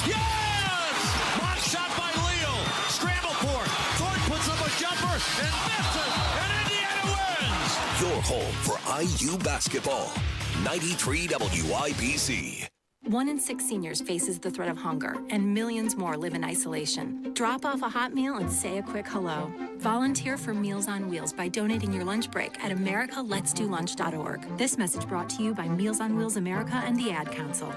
Yes! Block shot by Leo. Scramble for it. Ford puts up a jumper and misses. And Indiana wins. Your home for IU basketball. 93 WIBC. 1 in 6 seniors faces the threat of hunger, and millions more live in isolation. Drop off a hot meal and say a quick hello. Volunteer for Meals on Wheels by donating your lunch break at americaletsdolunch.org. This message brought to you by Meals on Wheels America and the Ad Council.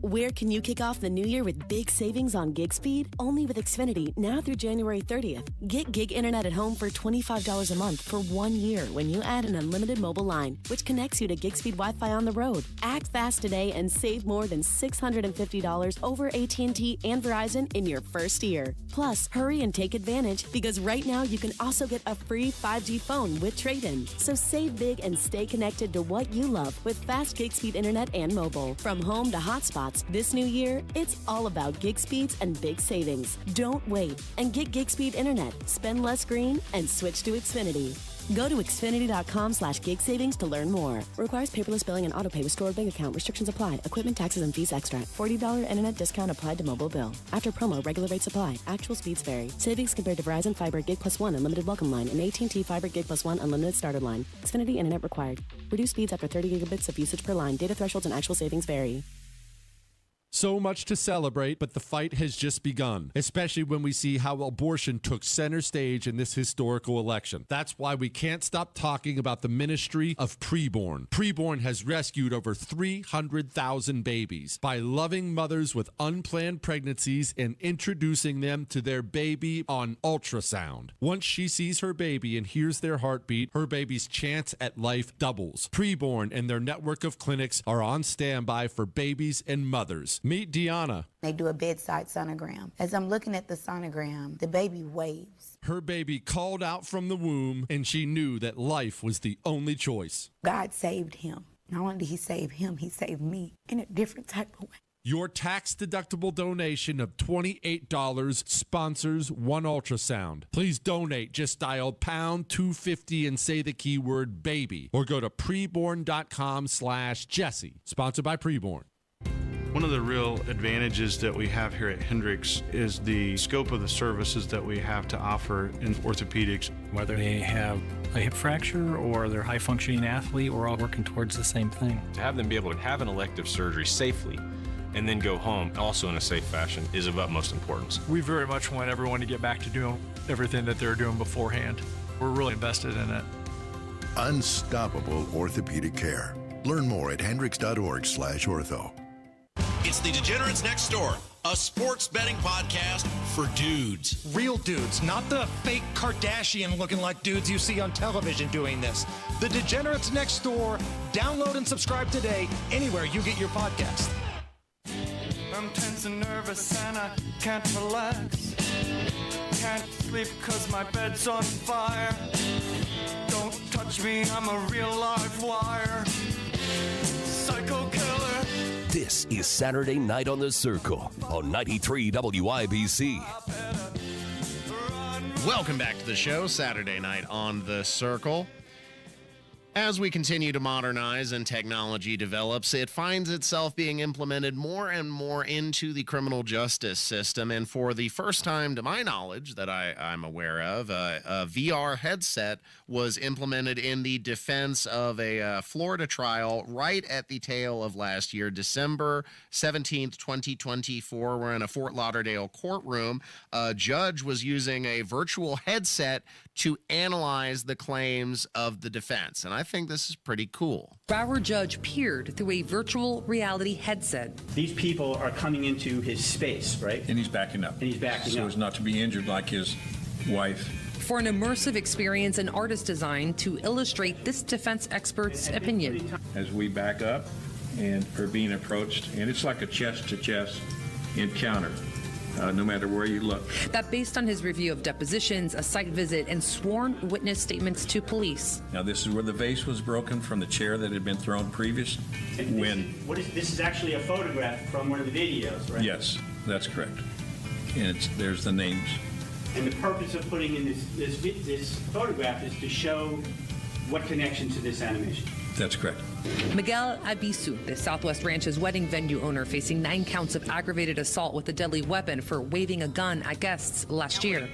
Where can you kick off the new year with big savings on gig speed? Only with Xfinity, now through January 30th. Get gig internet at home for $25 a month for 1 year when you add an unlimited mobile line, which connects you to gig speed Wi-Fi on the road. Act fast today and save more than $650 over AT&T and Verizon in your first year. Plus, hurry and take advantage, because right now you can also get a free 5G phone with trade-in. So save big and stay connected to what you love with fast gig speed internet and mobile. From home to hotspots, this new year, it's all about gig speeds and big savings. Don't wait and get gig speed internet. Spend less green and switch to Xfinity. Go to Xfinity.com/gig savings to learn more. Requires paperless billing and autopay with stored bank account. Restrictions apply. Equipment, taxes, and fees extra. $40 internet discount applied to mobile bill. After promo, regular rates apply. Actual speeds vary. Savings compared to Verizon Fiber Gig Plus 1 Unlimited Welcome Line and AT&T Fiber Gig Plus 1 Unlimited Starter Line. Xfinity internet required. Reduced speeds after 30 gigabits of usage per line. Data thresholds and actual savings vary. So much to celebrate, but the fight has just begun, especially when we see how abortion took center stage in this historical election. That's why we can't stop talking about the ministry of Preborn. Preborn has rescued over 300,000 babies by loving mothers with unplanned pregnancies and introducing them to their baby on ultrasound. Once she sees her baby and hears their heartbeat, her baby's chance at life doubles. Preborn and their network of clinics are on standby for babies and mothers. Meet Deanna. They do a bedside sonogram. As I'm looking at the sonogram, the baby waves. Her baby called out from the womb, and she knew that life was the only choice. God saved him. Not only did he save him, he saved me in a different type of way. Your tax-deductible donation of $28 sponsors one ultrasound. Please donate. Just dial pound 250 and say the keyword baby, or go to preborn.com/Jesse. Sponsored by Preborn. One of the real advantages that we have here at Hendricks is the scope of the services that we have to offer in orthopedics. Whether they have a hip fracture or they're a high-functioning athlete, we're all working towards the same thing. To have them be able to have an elective surgery safely and then go home also in a safe fashion is of utmost importance. We very much want everyone to get back to doing everything that they were doing beforehand. We're really invested in it. Unstoppable orthopedic care. Learn more at hendricks.org/ortho. It's the Degenerates Next Door, a sports betting podcast for dudes. Real dudes, not the fake Kardashian-looking like dudes you see on television doing this. The Degenerates Next Door. Download and subscribe today anywhere you get your podcast. I'm tense and nervous and I can't relax. Can't sleep because my bed's on fire. Don't touch me, I'm a real live wire. Psycho killer. This is Saturday Night on the Circle on 93 WIBC. Welcome back to the show, Saturday Night on the Circle. As we continue to modernize and technology develops, it finds itself being implemented more and more into the criminal justice system. And for the first time, to my knowledge, that I'm aware of, a VR headset was implemented in the defense of a Florida trial right at the tail of last year, December 17th, 2024. We're in a Fort Lauderdale courtroom. A judge was using a virtual headset to analyze the claims of the defense. And I think this is pretty cool. Broward judge peered through a virtual reality headset. These people are coming into his space, right? And he's backing up. So as not to be injured like his wife. For an immersive experience, an artist designed to illustrate this defense expert's opinion. As we back up and are being approached, and it's like a chest-to-chest encounter. No matter where you look. That based on his review of depositions, a site visit, and sworn witness statements to police. Now, this is where the vase was broken from the chair that had been thrown previous. This is actually a photograph from one of the videos, right? Yes, that's correct. And there's the names. And the purpose of putting in this photograph is to show what connection to this animation. That's correct. Miguel Abisu, the Southwest Ranch's wedding venue owner, facing 9 counts of aggravated assault with a deadly weapon for waving a gun at guests last year.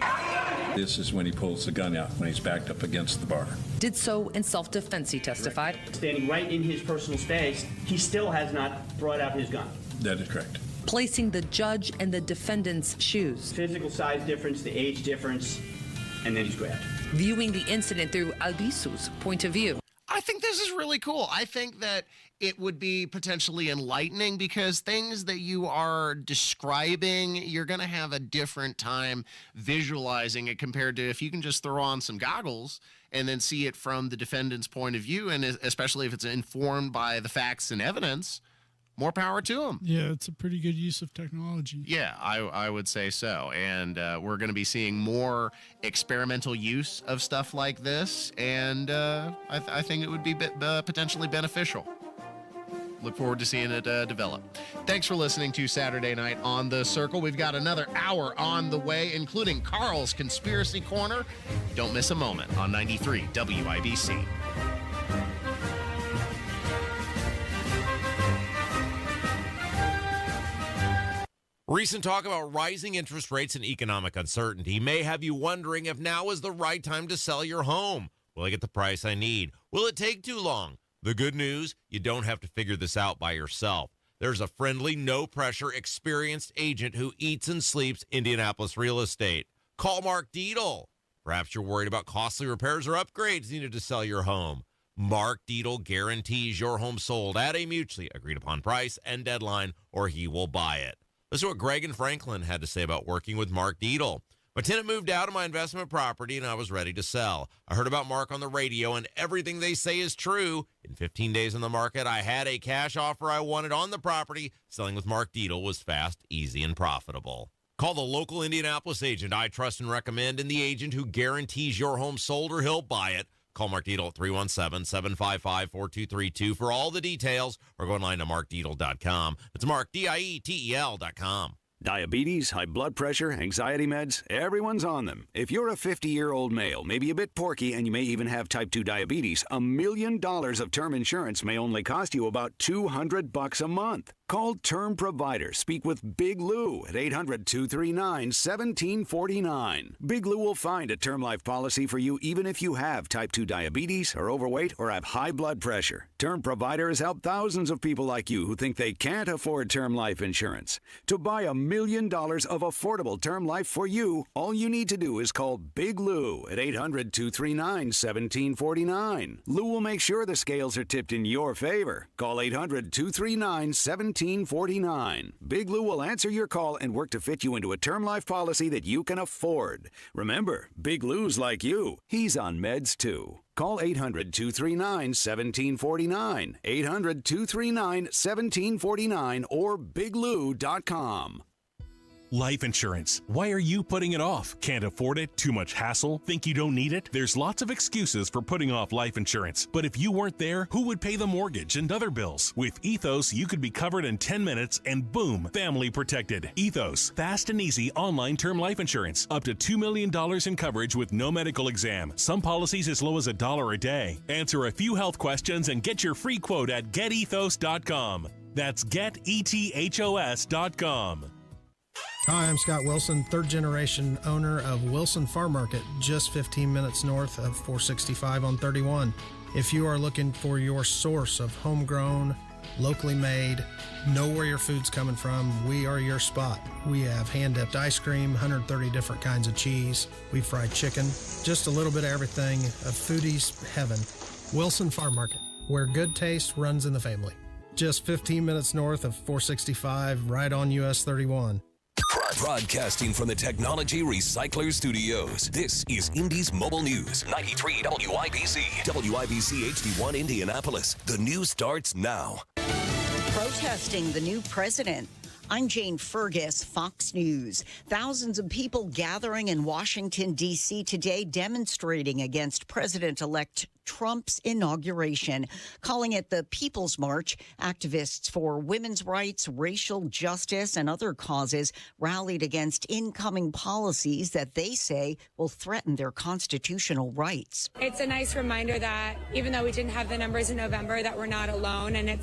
This is when he pulls the gun out, when he's backed up against the bar. Did so in self-defense, he testified. Standing right in his personal space, he still has not brought out his gun. That is correct. Placing the judge and the defendant's shoes. Physical size difference, the age difference, and then he's grabbed. Viewing the incident through Abisu's point of view. I think this is really cool. I think that it would be potentially enlightening because things that you are describing, you're going to have a different time visualizing it compared to if you can just throw on some goggles and then see it from the defendant's point of view, and especially if it's informed by the facts and evidence. More power to them. Yeah, it's a pretty good use of technology. Yeah, I would say so. And we're going to be seeing more experimental use of stuff like this. And I think it would be potentially beneficial. Look forward to seeing it develop. Thanks for listening to Saturday Night on The Circle. We've got another hour on the way, including Carl's Conspiracy Corner. Don't miss a moment on 93 WIBC. Recent talk about rising interest rates and economic uncertainty may have you wondering if now is the right time to sell your home. Will I get the price I need? Will it take too long? The good news, you don't have to figure this out by yourself. There's a friendly, no-pressure, experienced agent who eats and sleeps Indianapolis real estate. Call Mark Dietl. Perhaps you're worried about costly repairs or upgrades needed to sell your home. Mark Dietl guarantees your home sold at a mutually agreed-upon price and deadline, or he will buy it. Listen to what Greg and Franklin had to say about working with Mark Dietl. My tenant moved out of my investment property, and I was ready to sell. I heard about Mark on the radio, and everything they say is true. In 15 days on the market, I had a cash offer I wanted on the property. Selling with Mark Dietl was fast, easy, and profitable. Call the local Indianapolis agent I trust and recommend, and the agent who guarantees your home sold or he'll buy it. Call Mark Dietl at 317-755-4232 for all the details, or go online to markdietl.com. It's Mark, DIETEL.com. Diabetes, high blood pressure, anxiety meds, everyone's on them. If you're a 50-year-old male, maybe a bit porky, and you may even have type 2 diabetes, $1 million of term insurance may only cost you about $200 a month. Call Term Provider. Speak with Big Lou at 800-239-1749. Big Lou will find a term life policy for you even if you have type 2 diabetes, are overweight, or have high blood pressure. Term Provider has helped thousands of people like you who think they can't afford term life insurance. To buy $1 million of affordable term life for you, all you need to do is call Big Lou at 800-239-1749. Lou will make sure the scales are tipped in your favor. Call 800-239-1749. Big Lou will answer your call and work to fit you into a term life policy that you can afford. Remember, Big Lou's like you. He's on meds too. Call 800-239-1749, 800-239-1749, or biglou.com. Life insurance. Why are you putting it off? Can't afford it? Too much hassle? Think you don't need it? There's lots of excuses for putting off life insurance. But if you weren't there, who would pay the mortgage and other bills? With Ethos, you could be covered in 10 minutes and boom, family protected. Ethos, fast and easy online term life insurance. Up to $2 million in coverage with no medical exam. Some policies as low as $1 a day. Answer a few health questions and get your free quote at getethos.com. That's getethos.com. Hi, I'm Scott Wilson, third generation owner of Wilson Farm Market, just 15 minutes north of 465 on 31. If you are looking for your source of homegrown, locally made, know where your food's coming from, we are your spot. We have hand-dipped ice cream, 130 different kinds of cheese. We fry chicken, just a little bit of everything, a foodie's heaven. Wilson Farm Market, where good taste runs in the family. Just 15 minutes north of 465, right on US 31. Broadcasting from the Technology Recycler Studios, this is Indy's Mobile News, 93 WIBC. WIBC HD1 Indianapolis. The news starts now. Protesting the new president. I'm Jane Fergus, Fox News. Thousands of people gathering in Washington, D.C. today demonstrating against President-elect Trump's inauguration, calling it the People's March. Activists for women's rights, racial justice, and other causes rallied against incoming policies that they say will threaten their constitutional rights. It's a nice reminder that even though we didn't have the numbers in November, that we're not alone, and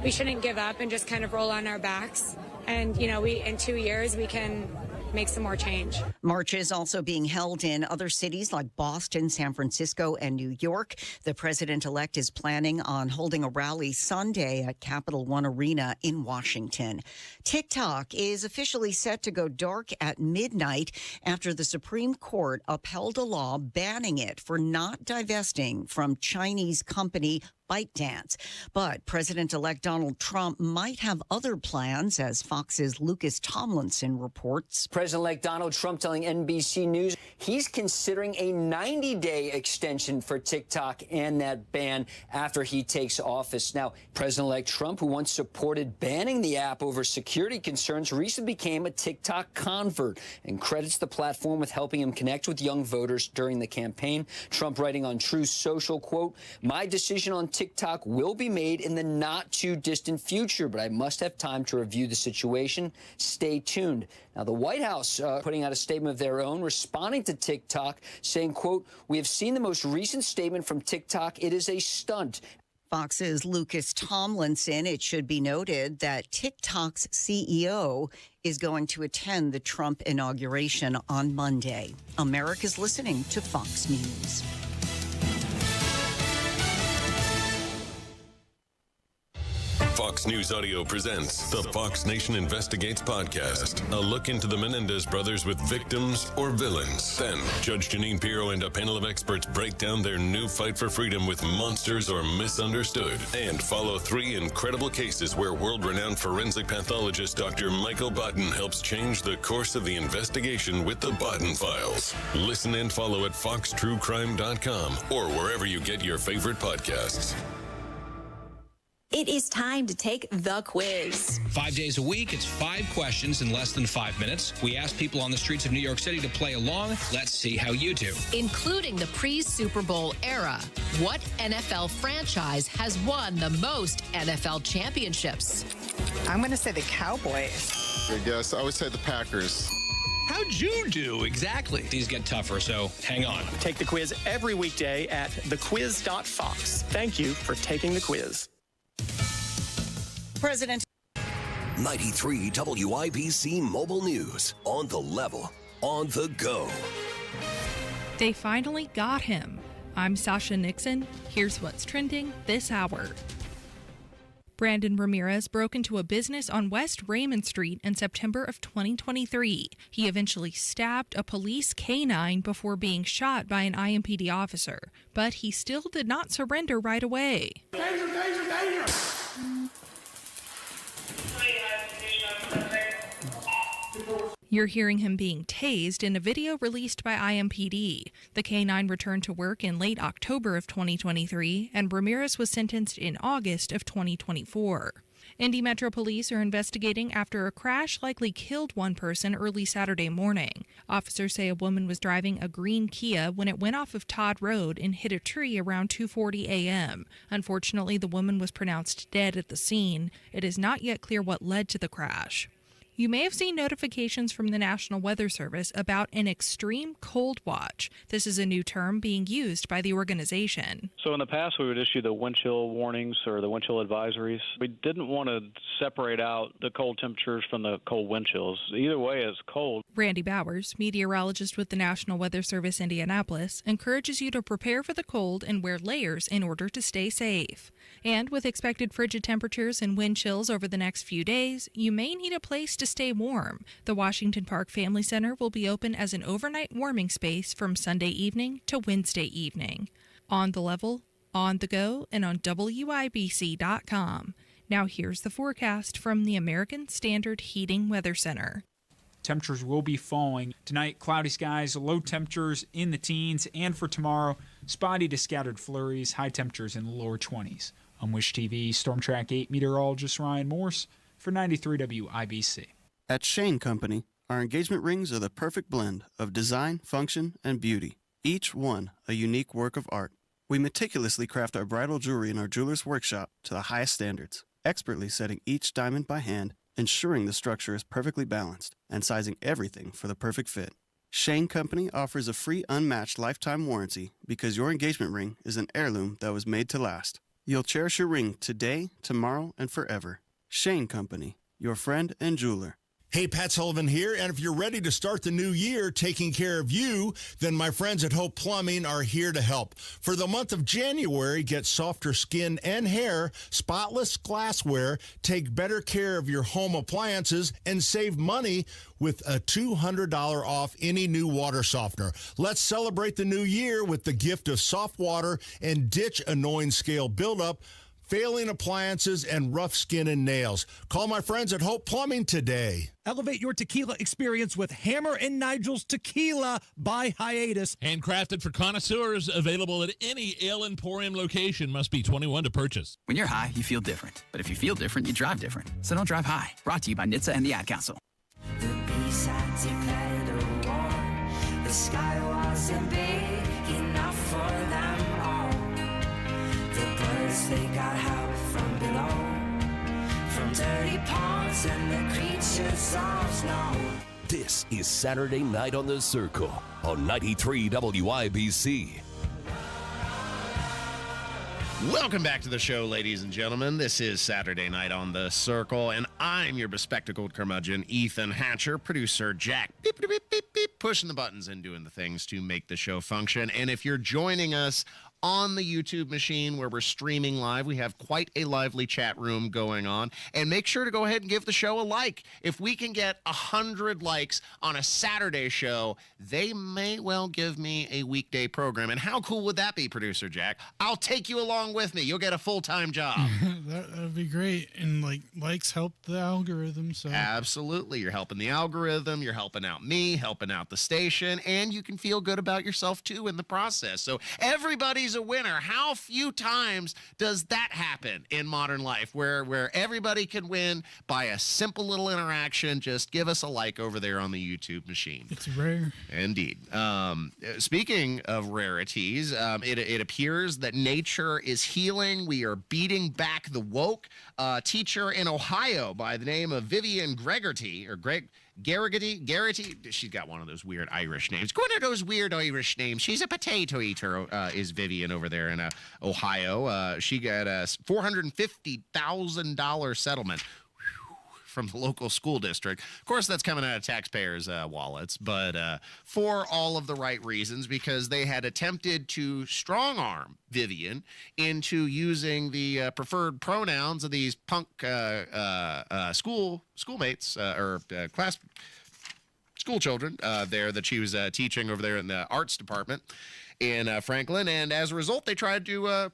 we shouldn't give up and just kind of roll on our backs. And, in 2 years, we can make some more change. Marches also being held in other cities like Boston, San Francisco, and New York. The president-elect is planning on holding a rally Sunday at Capital One Arena in Washington. TikTok is officially set to go dark at midnight after the Supreme Court upheld a law banning it for not divesting from Chinese company ByteDance. But President-elect Donald Trump might have other plans, as Fox's Lucas Tomlinson reports. President-elect Donald Trump telling NBC News he's considering a 90-day extension for TikTok and that ban after he takes office. Now, President-elect Trump, who once supported banning the app over security concerns, recently became a TikTok convert and credits the platform with helping him connect with young voters during the campaign. Trump writing on Truth Social, quote, "My decision on TikTok will be made in the not-too-distant future, but I must have time to review the situation. Stay tuned." Now, the White House putting out a statement of their own, responding to TikTok, saying, quote, "We have seen the most recent statement from TikTok. It is a stunt." Fox's Lucas Tomlinson. It should be noted that TikTok's CEO is going to attend the Trump inauguration on Monday. America's listening to Fox News. Fox News Audio presents the Fox Nation Investigates podcast. A look into the Menendez brothers with victims or villains. Then, Judge Janine Pirro and a panel of experts break down their new fight for freedom with monsters or misunderstood. And follow 3 incredible cases where world-renowned forensic pathologist Dr. Michael Botten helps change the course of the investigation with the Botten Files. Listen and follow at foxtruecrime.com or wherever you get your favorite podcasts. It is time to take the quiz. 5 days a week, it's 5 questions in less than 5 minutes. We ask people on the streets of New York City to play along. Let's see how you do. Including the pre-Super Bowl era, what NFL franchise has won the most NFL championships? I'm going to say the Cowboys. I guess I would say the Packers. How'd you do? Exactly. These get tougher, so hang on. Take the quiz every weekday at thequiz.fox. Thank you for taking the quiz. President 93 WIBC Mobile News. On the level, on the go. They finally got him. I'm Sasha Nixon. Here's what's trending this hour. Brandon Ramirez broke into a business on West Raymond Street in September of 2023. He eventually stabbed a police canine before being shot by an IMPD officer, but he still did not surrender right away. Danger, danger, danger! You're hearing him being tased in a video released by IMPD. The canine returned to work in late October of 2023, and Ramirez was sentenced in August of 2024. Indy Metro Police are investigating after a crash likely killed one person early Saturday morning. Officers say a woman was driving a green Kia when it went off of Todd Road and hit a tree around 2:40 a.m. Unfortunately, the woman was pronounced dead at the scene. It is not yet clear what led to the crash. You may have seen notifications from the National Weather Service about an extreme cold watch. This is a new term being used by the organization. So in the past, we would issue the wind chill warnings or the wind chill advisories. We didn't want to separate out the cold temperatures from the cold wind chills. Either way, it's cold. Randy Bowers, meteorologist with the National Weather Service Indianapolis, encourages you to prepare for the cold and wear layers in order to stay safe. And with expected frigid temperatures and wind chills over the next few days, you may need a place to stay warm. The Washington Park Family Center will be open as an overnight warming space from Sunday evening to Wednesday evening. On the level, on the go, and on WIBC.com. Now here's the forecast from the American Standard Heating Weather Center. Temperatures will be falling. Tonight, cloudy skies, low temperatures in the teens, and for tomorrow, spotty to scattered flurries, high temperatures in the lower 20s. On Wish TV, Storm Track 8 meteorologist Ryan Morse for 93 WIBC. At Shane Company, our engagement rings are the perfect blend of design, function, and beauty, each one a unique work of art. We meticulously craft our bridal jewelry in our jeweler's workshop to the highest standards, expertly setting each diamond by hand, ensuring the structure is perfectly balanced, and sizing everything for the perfect fit. Shane Company offers a free unmatched lifetime warranty because your engagement ring is an heirloom that was made to last. You'll cherish your ring today, tomorrow, and forever. Shane Company, your friend and jeweler. Hey, Pat Sullivan here, and if you're ready to start the new year taking care of you, then my friends at Hope Plumbing are here to help. For the month of January, get softer skin and hair, spotless glassware, take better care of your home appliances, and save money with a $200 off any new water softener. Let's celebrate the new year with the gift of soft water and ditch annoying scale buildup, failing appliances, and rough skin and nails. Call my friends at Hope Plumbing today. Elevate your tequila experience with Hammer and Nigel's Tequila by Hiatus. Handcrafted for connoisseurs, available at any Ale Emporium location. Must be 21 to purchase. When you're high, you feel different. But if you feel different, you drive different. So don't drive high. Brought to you by NHTSA and the Ad Council. The B-sides declared a war. The sky wasn't big enough for them all. The birds, they got help from below, from dirty ponds and the creatures of snow. This is Saturday Night on the Circle on 93 WIBC. Welcome back to the show, ladies and gentlemen. This is Saturday Night on the Circle, and I'm your bespectacled curmudgeon, Ethan Hatcher, producer Jack, beep, beep, beep, beep, beep, pushing the buttons and doing the things to make the show function. And if you're joining us on the YouTube machine where we're streaming live, we have quite a lively chat room going on. And make sure to go ahead and give the show a like. If we can get 100 likes on a Saturday show, they may well give me a weekday program. And how cool would that be, producer Jack? I'll take you along with me. You'll get a full-time job. That'd be great. And likes help the algorithm. So absolutely. You're helping the algorithm. You're helping out me, helping out the station. And you can feel good about yourself, too, in the process. So everybody's a winner. How few times does that happen in modern life where everybody can win by a simple little interaction? Just give us a like over there on the YouTube machine. It's rare. Indeed. Speaking of rarities, it appears that nature is healing. We are beating back the woke. Teacher in Ohio by the name of Vivian Gregerty, or Garrity. She's got one of those weird Irish names. One of those weird Irish names. She's a potato eater, is Vivian over there in Ohio. She got a $450,000 settlement from the local school district. Of course, that's coming out of taxpayers' wallets, but for all of the right reasons, because they had attempted to strong-arm Vivian into using the preferred pronouns of these punk schoolmates or class school children there that she was teaching over there in the arts department in Franklin, and as a result, they tried to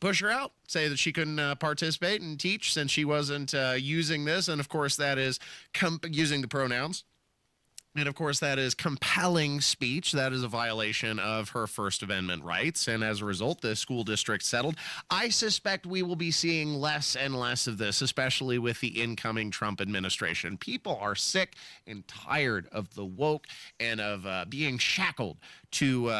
push her out, say that she couldn't participate and teach since she wasn't using this. And, of course, that is using the pronouns And of course, that is compelling speech. That is a violation of her First Amendment rights. And as a result, the school district settled. I suspect we will be seeing less and less of this, especially with the incoming Trump administration. People are sick and tired of the woke and of being shackled to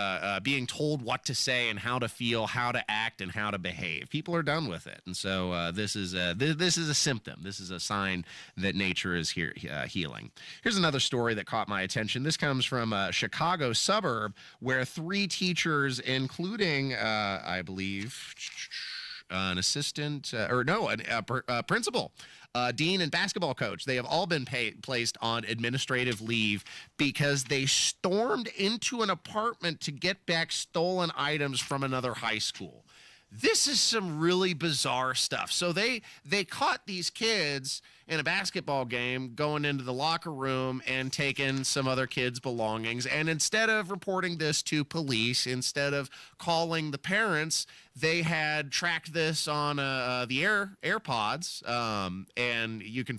being told what to say and how to feel, how to act, and how to behave. People are done with it. And so this is a symptom. This is a sign that nature is here healing. Here's another story that caught my attention. This comes from a Chicago suburb where 3 teachers, including, I believe, an assistant, a principal, dean, and basketball coach, they have all been placed on administrative leave because they stormed into an apartment to get back stolen items from another high school. This is some really bizarre stuff. So they caught these kids in a basketball game going into the locker room and taking some other kids' belongings. And instead of reporting this to police, instead of calling the parents, they had tracked this on the AirPods, and you can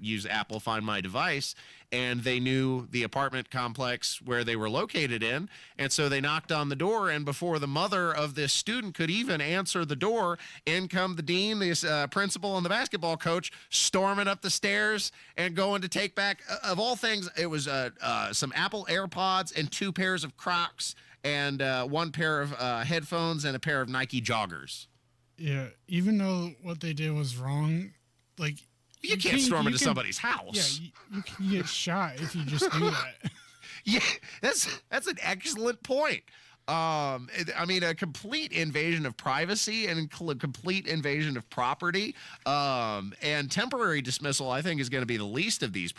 use Apple Find My Device, and they knew the apartment complex where they were located in, and so they knocked on the door, and before the mother of this student could even answer the door, in come the dean, the principal, and the basketball coach storming up the stairs and going to take back, of all things, it was some Apple AirPods and 2 pairs of Crocs and 1 pair of headphones and a pair of Nike joggers. Yeah, even though what they did was wrong, like... You can't storm into somebody's house. Yeah, you can get shot if you just do that. Yeah, that's an excellent point. I mean, a complete invasion of privacy and a complete invasion of property, and temporary dismissal, I think, is going to be the least of these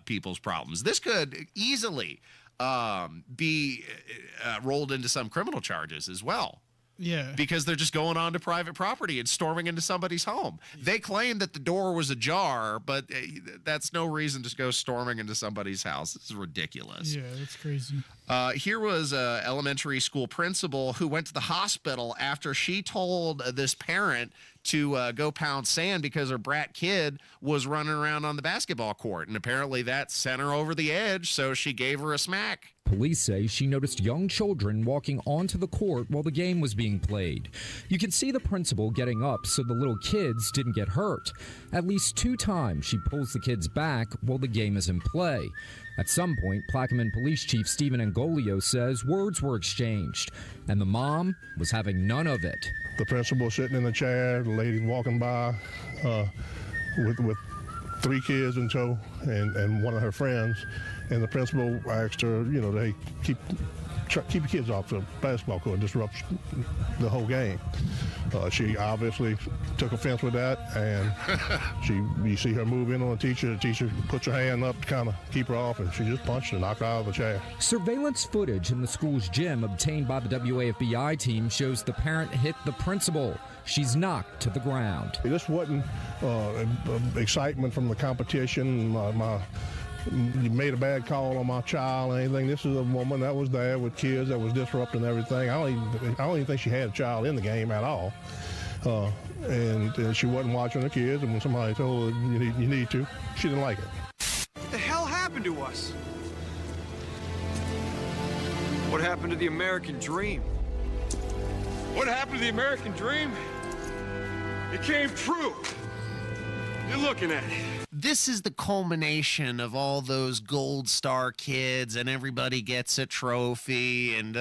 people's problems. This could easily be rolled into some criminal charges as well. Yeah. Because they're just going on to private property and storming into somebody's home. They claim that the door was ajar, but that's no reason to go storming into somebody's house. This is ridiculous. Yeah, that's crazy. Here was an elementary school principal who went to the hospital after she told this parent to go pound sand because her brat kid was running around on the basketball court. And apparently that sent her over the edge, so she gave her a smack. Police say she noticed young children walking onto the court while the game was being played. You can see the principal getting up so the little kids didn't get hurt. At least 2 times she pulls the kids back while the game is in play. At some point, Plaquemine Police Chief Stephen Angolio says words were exchanged, and the mom was having none of it. The principal sitting in the chair, the lady walking by with 3 kids in tow and one of her friends, and the principal asked her, hey, keep your kids off the basketball court, it disrupts the whole game. She obviously took offense with that, and you see her move in on the teacher puts her hand up to kind of keep her off, and she just punched her, knocked her out of the chair. Surveillance footage in the school's gym obtained by the WAFBI team shows the parent hit the principal. She's knocked to the ground. This wasn't excitement from the competition, you made a bad call on my child or anything. This is a woman that was there with kids that was disrupting everything. I don't even think she had a child in the game at all. And she wasn't watching the kids, and when somebody told her you need to, she didn't like it. What the hell happened to us? What happened to the American dream? What happened to the American dream? It came true. You're looking at it. This is the culmination of all those Gold Star kids, and everybody gets a trophy, and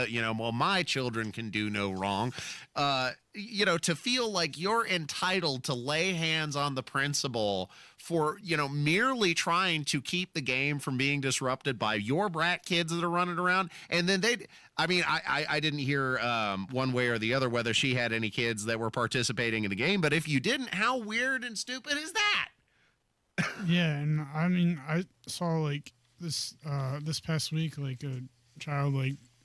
my children can do no wrong. To feel like you're entitled to lay hands on the principal for merely trying to keep the game from being disrupted by your brat kids that are running around, and then I didn't hear one way or the other whether she had any kids that were participating in the game, but if you didn't, how weird and stupid is that? Yeah, and I saw this past week a child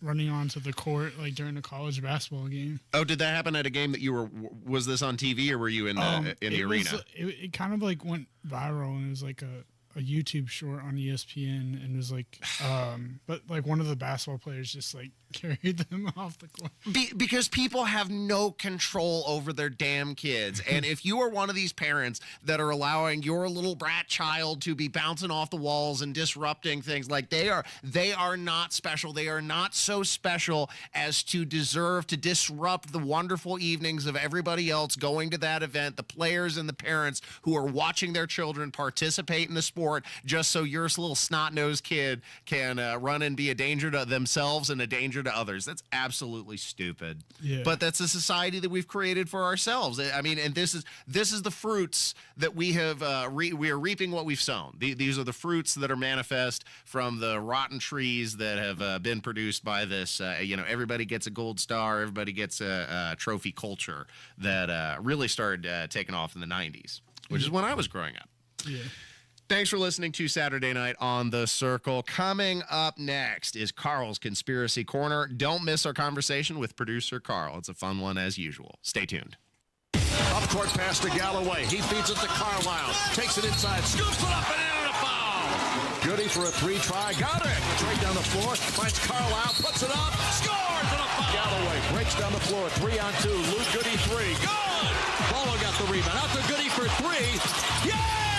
running onto the court during a college basketball game. Oh, did that happen at a game that you were? Was this on TV or were you in the arena? It kind of went viral, and it was a YouTube short on ESPN and was like, but like one of the basketball players just like carried them off the court. Because people have no control over their damn kids. And if you are one of these parents that are allowing your little brat child to be bouncing off the walls and disrupting things, like they are not special. They are not so special as to deserve to disrupt the wonderful evenings of everybody else going to that event, the players and the parents who are watching their children participate in the sport just so your little snot-nosed kid can run and be a danger to themselves and a danger to others. That's absolutely stupid. Yeah. But that's a society that we've created for ourselves. I mean, and this is the fruits that we have. We are reaping what we've sown. These are the fruits that are manifest from the rotten trees that have been produced by this. Everybody gets a gold star. Everybody gets a trophy culture that really started taking off in the 90s, which is when I was growing up. Yeah. Thanks for listening to Saturday Night on the Circle. Coming up next is Carl's Conspiracy Corner. Don't miss our conversation with producer Carl. It's a fun one as usual. Stay tuned. Up court pass to Galloway. He feeds it to Carlisle. Takes it inside. Scoops it up and in a foul. Goody for a three-try. Got it. Straight down the floor. Finds Carlisle. Puts it up. Scores and a foul. Galloway breaks down the floor. 3-on-2. Luke Goody three. Good. Bolo got the rebound. Out to Goody for three. Yes!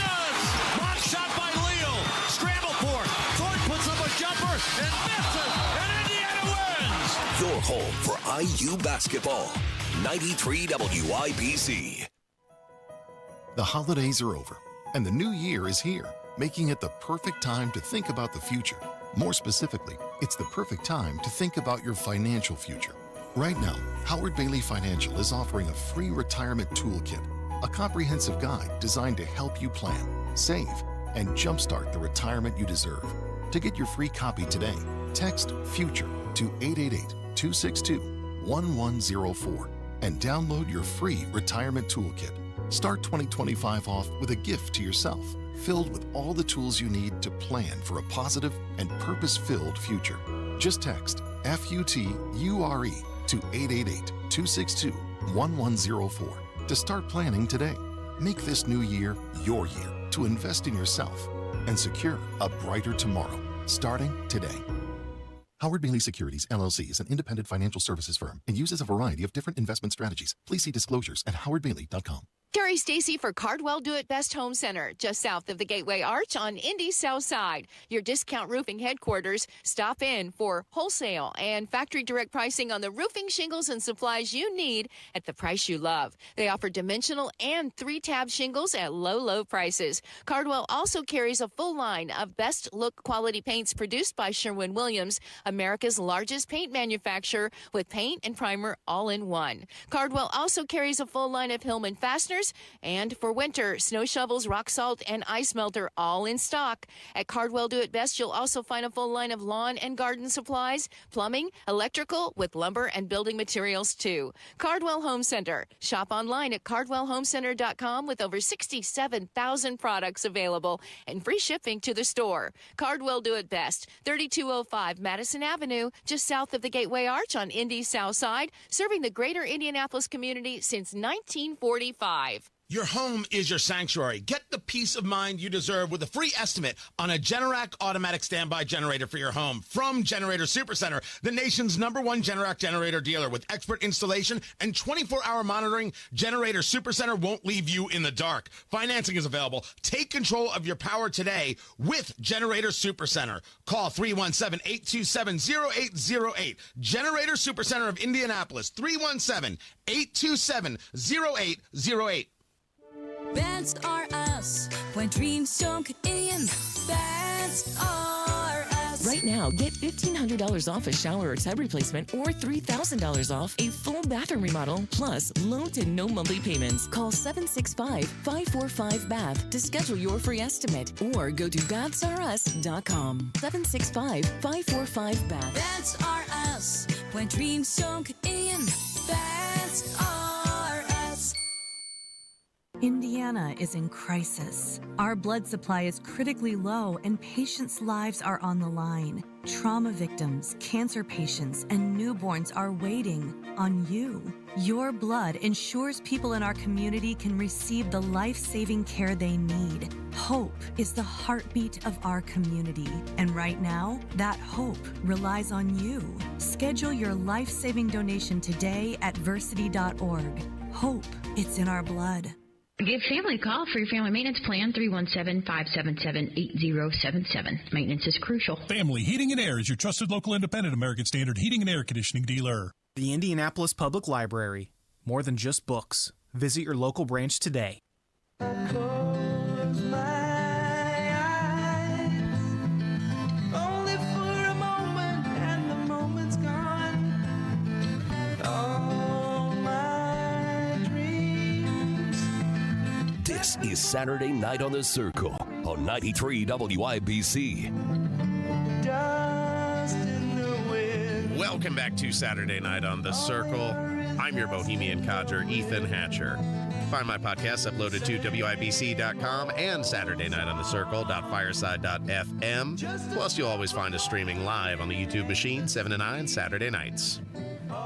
Block shot by Leo. Scramble for it. Ford puts up a jumper and misses. And Indiana wins. Your home for IU basketball. 93 WIBC. The holidays are over, and the new year is here, making it the perfect time to think about the future. More specifically, it's the perfect time to think about your financial future. Right now, Howard Bailey Financial is offering a free retirement toolkit, a comprehensive guide designed to help you plan, save, and jumpstart the retirement you deserve. To get your free copy today, text FUTURE to 888-262-1104 and download your free retirement toolkit. Start 2025 off with a gift to yourself, filled with all the tools you need to plan for a positive and purpose-filled future. Just text FUTURE to 888-262-1104 to start planning today. Make this new year your year to invest in yourself and secure a brighter tomorrow, starting today. Howard Bailey Securities, LLC is an independent financial services firm and uses a variety of different investment strategies. Please see disclosures at howardbailey.com. Carrie Stacy for Cardwell Do It Best Home Center, just south of the Gateway Arch on Indy's South Side. Your discount roofing headquarters. Stop in for wholesale and factory direct pricing on the roofing shingles and supplies you need at the price you love. They offer dimensional and 3-tab shingles at low, low prices. Cardwell also carries a full line of best look quality paints produced by Sherwin-Williams, America's largest paint manufacturer, with paint and primer all in one. Cardwell also carries a full line of Hillman fasteners, and for winter, snow shovels, rock salt, and ice melter all in stock. At Cardwell Do It Best, you'll also find a full line of lawn and garden supplies, plumbing, electrical, with lumber and building materials too. Cardwell Home Center. Shop online at cardwellhomecenter.com with over 67,000 products available and free shipping to the store. Cardwell Do It Best, 3205 Madison Avenue, just south of the Gateway Arch on Indy's South Side, serving the greater Indianapolis community since 1945. Your home is your sanctuary. Get the peace of mind you deserve with a free estimate on a Generac automatic standby generator for your home from Generator Supercenter, the nation's #1 Generac generator dealer. With expert installation and 24-hour monitoring, Generator Supercenter won't leave you in the dark. Financing is available. Take control of your power today with Generator Supercenter. Call 317-827-0808. Generator Supercenter of Indianapolis, 317-827-0808. That's are us. When dreams don't get in, that's are us. Right now, get $1,500 off a shower or tub replacement or $3,000 off a full bathroom remodel, plus low to no monthly payments. Call 765-545-BATH to schedule your free estimate or go to that'sareus.com. 765-545-BATH. That's are us. When dreams don't get in, that's are us. Indiana is in crisis. Our blood supply is critically low and patients' lives are on the line. Trauma victims, cancer patients, and newborns are waiting on you. Your blood ensures people in our community can receive the life-saving care they need. Hope is the heartbeat of our community. And right now, that hope relies on you. Schedule your life-saving donation today at versity.org. Hope, it's in our blood. Give family a call for your family maintenance plan, 317-577-8077. Maintenance is crucial. Family Heating and Air is your trusted local independent American Standard heating and air conditioning dealer. The Indianapolis Public Library. More than just books. Visit your local branch today. This is Saturday Night on the Circle on 93 WIBC. Welcome back to Saturday Night on the Circle. I'm your bohemian codger, Ethan Hatcher. Find my podcast uploaded to WIBC.com and SaturdayNightOnTheCircle.fireside.fm. Plus, you'll always find us streaming live on the YouTube machine, 7 to 9 Saturday nights.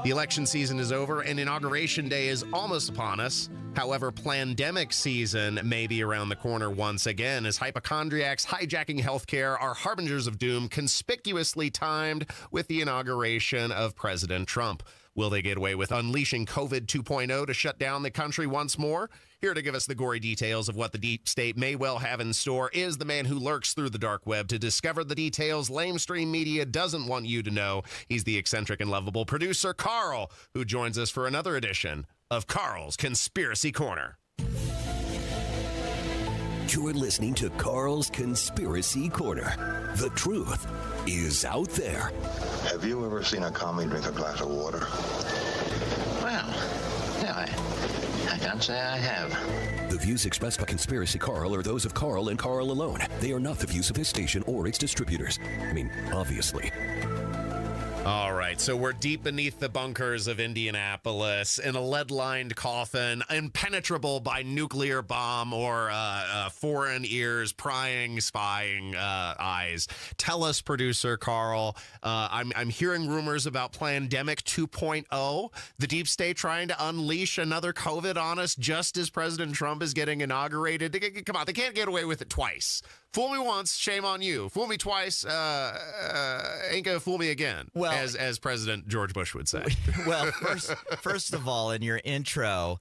The election season is over and Inauguration Day is almost upon us. However, plandemic season may be around the corner once again as hypochondriacs hijacking healthcare are harbingers of doom, conspicuously timed with the inauguration of President Trump. Will they get away with unleashing COVID 2.0 to shut down the country once more? Here to give us the gory details of what the deep state may well have in store is the man who lurks through the dark web to discover the details lamestream media doesn't want you to know. He's the eccentric and lovable producer, Carl, who joins us for another edition of Carl's Conspiracy Corner. You're listening to Carl's Conspiracy Corner. The truth is out there. Have you ever seen a commie drink a glass of water? Well, yeah, I can't say I have. The views expressed by Conspiracy Carl are those of Carl and Carl alone. They are not the views of his station or its distributors. I mean, obviously. All right, so we're deep beneath the bunkers of Indianapolis in a lead-lined coffin, impenetrable by nuclear bomb or foreign ears, prying, spying eyes. Tell us, producer Carl, I'm hearing rumors about Plandemic 2.0, the deep state trying to unleash another COVID on us just as President Trump is getting inaugurated. Come on, they can't get away with it twice. Fool me once, shame on you. Fool me twice, ain't gonna fool me again, well, as President George Bush would say. Well, first of all, in your intro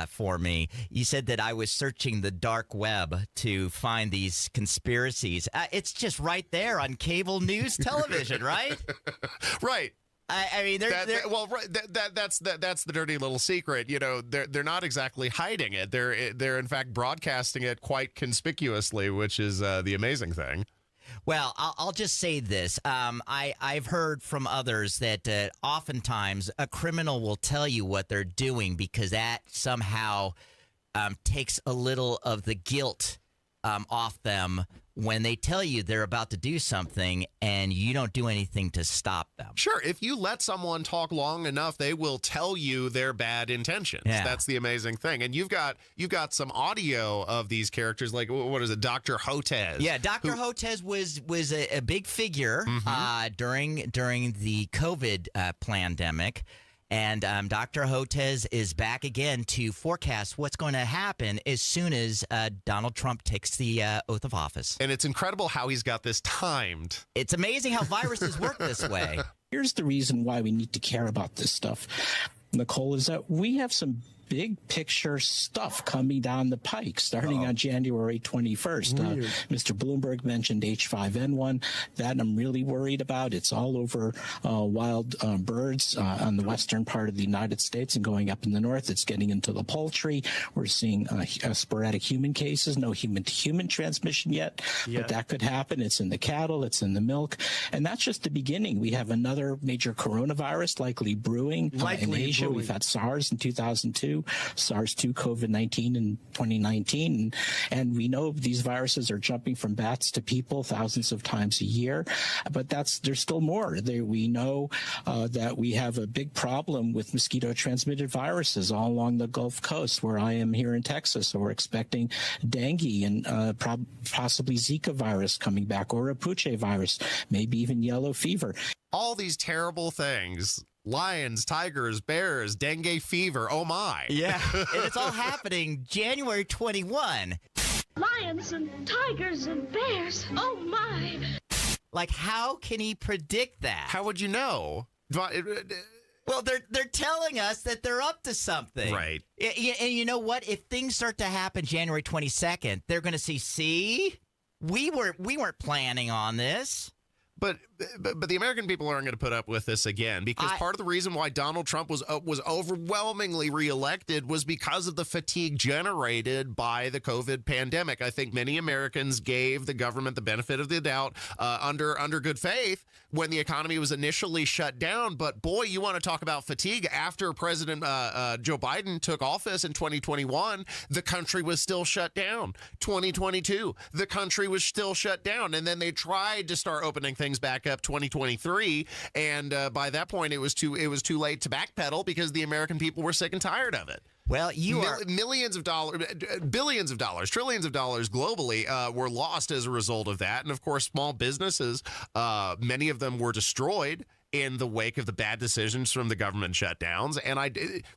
for me, you said that I was searching the dark web to find these conspiracies. It's just right there on cable news television, right? Right. I mean, that's the dirty little secret. You know, they're not exactly hiding it. They're in fact broadcasting it quite conspicuously, which is the amazing thing. Well, I'll just say this. I've heard from others that oftentimes a criminal will tell you what they're doing because that somehow takes a little of the guilt off them when they tell you they're about to do something and you don't do anything to stop them. Sure. If you let someone talk long enough, they will tell you their bad intentions. Yeah. That's the amazing thing. And you've got some audio of these characters, like, what is it, Dr. Hotez? Yeah, Dr. Hotez was a big figure during the COVID pandemic. And Dr. Hotez is back again to forecast what's going to happen as soon as Donald Trump takes the oath of office. And it's incredible how he's got this timed. It's amazing how viruses work this way. Here's the reason why we need to care about this stuff, Nicole, is that we have some big picture stuff coming down the pike starting on January 21st. Mr. Bloomberg mentioned H5N1. That I'm really worried about. It's all over wild birds on the western part of the United States and going up in the north. It's getting into the poultry. We're seeing sporadic human cases, no human-to-human transmission yet, but that could happen. It's in the cattle. It's in the milk. And that's just the beginning. We have another major coronavirus likely brewing in Asia. We've had SARS in 2002. SARS-2, SARS-2 COVID-19 in 2019. And we know these viruses are jumping from bats to people thousands of times a year, but there's still more. We know that we have a big problem with mosquito-transmitted viruses all along the Gulf Coast, where I am here in Texas. So we're expecting dengue and possibly Zika virus coming back, or a Puche virus, maybe even yellow fever. All these terrible things. Lions, tigers, bears, dengue fever. Oh, my. Yeah, and it's all happening January 21. Lions and tigers and bears. Oh, my. Like, how can he predict that? How would you know? Well, they're telling us that they're up to something. Right. And you know what? If things start to happen January 22nd, they're going to see, we weren't planning on this. But the American people aren't going to put up with this again, because part of the reason why Donald Trump was overwhelmingly reelected was because of the fatigue generated by the COVID pandemic. I think many Americans gave the government the benefit of the doubt under good faith when the economy was initially shut down. But boy, you want to talk about fatigue. After President Joe Biden took office in 2021, the country was still shut down. 2022, the country was still shut down, and then they tried to start opening things back up 2023, and by that point it was too late to backpedal because the American people were sick and tired of it. Well, millions of dollars, billions of dollars, trillions of dollars globally were lost as a result of that, and of course small businesses, many of them were destroyed in the wake of the bad decisions from the government shutdowns, and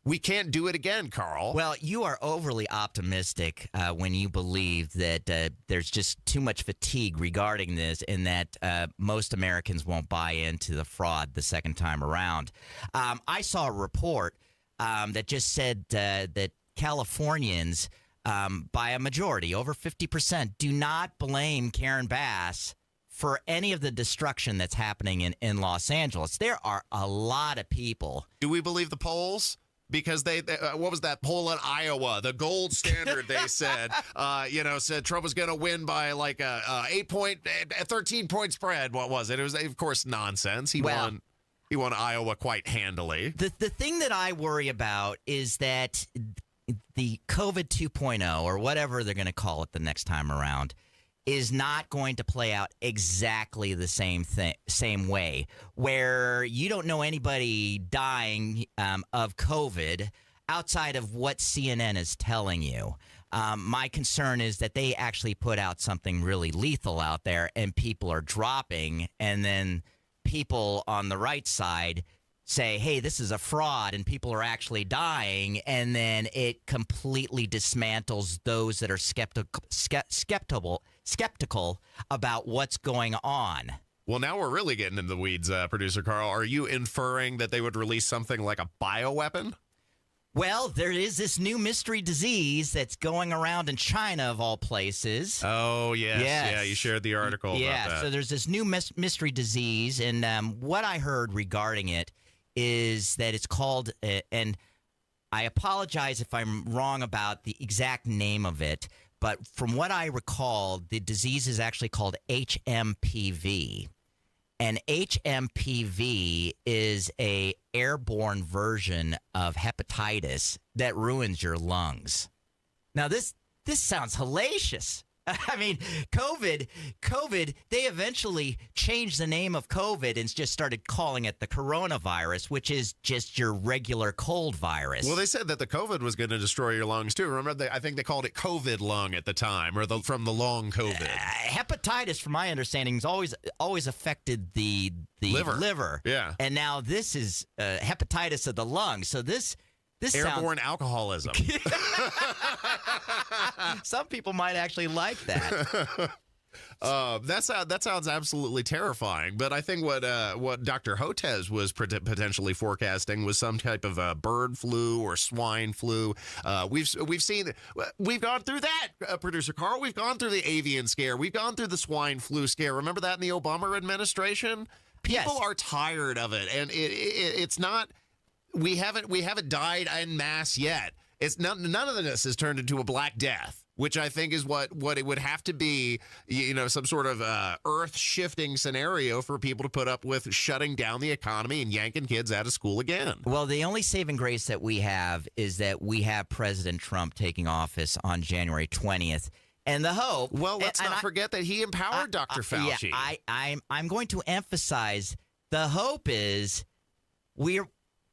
we can't do it again, Carl. Well, you are overly optimistic when you believe that there's just too much fatigue regarding this, and that most Americans won't buy into the fraud the second time around. I saw a report that just said that Californians, by a majority, over 50%, do not blame Karen Bass for any of the destruction that's happening in Los Angeles. There are a lot of people. Do we believe the polls? Because they what was that poll in Iowa? The gold standard, they said, said Trump was going to win by like a 13-point spread. What was it? It was, of course, nonsense. He won Iowa quite handily. The thing that I worry about is that the COVID 2.0, or whatever they're going to call it the next time around, is not going to play out exactly the same way, where you don't know anybody dying of COVID outside of what CNN is telling you. My concern is that they actually put out something really lethal out there and people are dropping, and then people on the right side say, hey, this is a fraud, and people are actually dying, and then it completely dismantles those that are skeptical about what's going on. Well, now we're really getting into the weeds, Producer Carl. Are you inferring that they would release something like a bioweapon? Well, there is this new mystery disease that's going around in China, of all places. Oh, yes. Yeah, you shared the article about that. Yeah, so there's this new mystery disease, and what I heard regarding it is that it's called, and I apologize if I'm wrong about the exact name of it, but from what I recall, the disease is actually called HMPV. And HMPV is a airborne version of hepatitis that ruins your lungs. Now, this sounds hellacious. I mean, COVID, they eventually changed the name of COVID and just started calling it the coronavirus, which is just your regular cold virus. Well, they said that the COVID was going to destroy your lungs, too. Remember, I think they called it COVID lung at the time, or from the long COVID. Hepatitis, from my understanding, has always affected the liver. Yeah. And now this is hepatitis of the lung. So this airborne alcoholism. Some people might actually like that. That sounds absolutely terrifying. But I think what Dr. Hotez was potentially forecasting was some type of bird flu or swine flu. We've gone through that, Producer Carl. We've gone through the avian scare. We've gone through the swine flu scare. Remember that in the Obama administration? People are tired of it, and it's not. We haven't died en masse yet. It's none of this has turned into a Black Death. which I think is what it would have to be, some sort of earth-shifting scenario for people to put up with shutting down the economy and yanking kids out of school again. Well, the only saving grace that we have is that we have President Trump taking office on January 20th. And the hope... Well, let's not forget that he empowered Dr. Fauci. Yeah, I'm going to emphasize the hope is we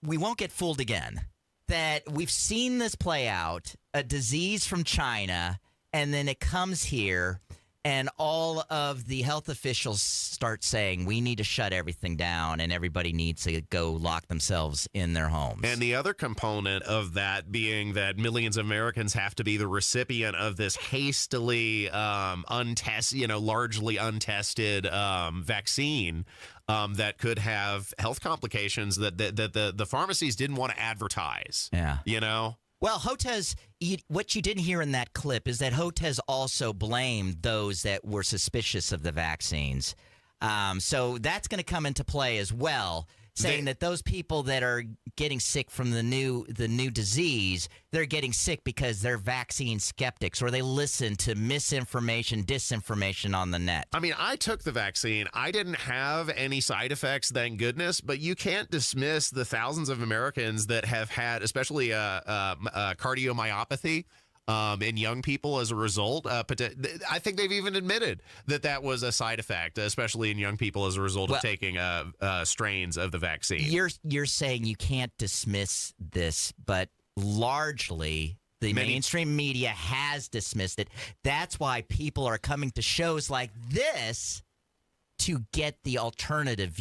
won't get fooled again. That we've seen this play out, a disease from China, and then it comes here, and all of the health officials start saying we need to shut everything down, and everybody needs to go lock themselves in their homes. And the other component of that being that millions of Americans have to be the recipient of this hastily largely untested vaccine. That could have health complications that the pharmacies didn't want to advertise. Yeah. Well, Hotez, what you didn't hear in that clip is that Hotez also blamed those that were suspicious of the vaccines. So that's going to come into play as well, saying that those people that are getting sick from the new disease, they're getting sick because they're vaccine skeptics or they listen to misinformation, disinformation on the net. I mean, I took the vaccine. I didn't have any side effects, thank goodness, but you can't dismiss the thousands of Americans that have had, especially cardiomyopathy, in young people as a result. I think they've even admitted that was a side effect, especially in young people as a result of taking strains of the vaccine. You're saying you can't dismiss this, but largely the mainstream media has dismissed it. That's why people are coming to shows like this to get the alternative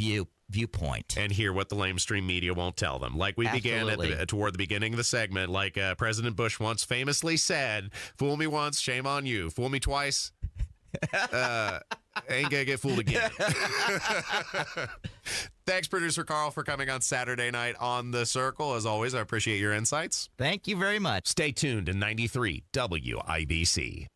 viewpoint and hear what the lamestream media won't tell them. Like we began toward the beginning of the segment, like President Bush once famously said, "Fool me once, shame on you. Fool me twice, ain't gonna get fooled again." Thanks, producer Carl, for coming on Saturday night on The Circle. As always, I appreciate your insights. Thank you very much. Stay tuned to 93 WIBC.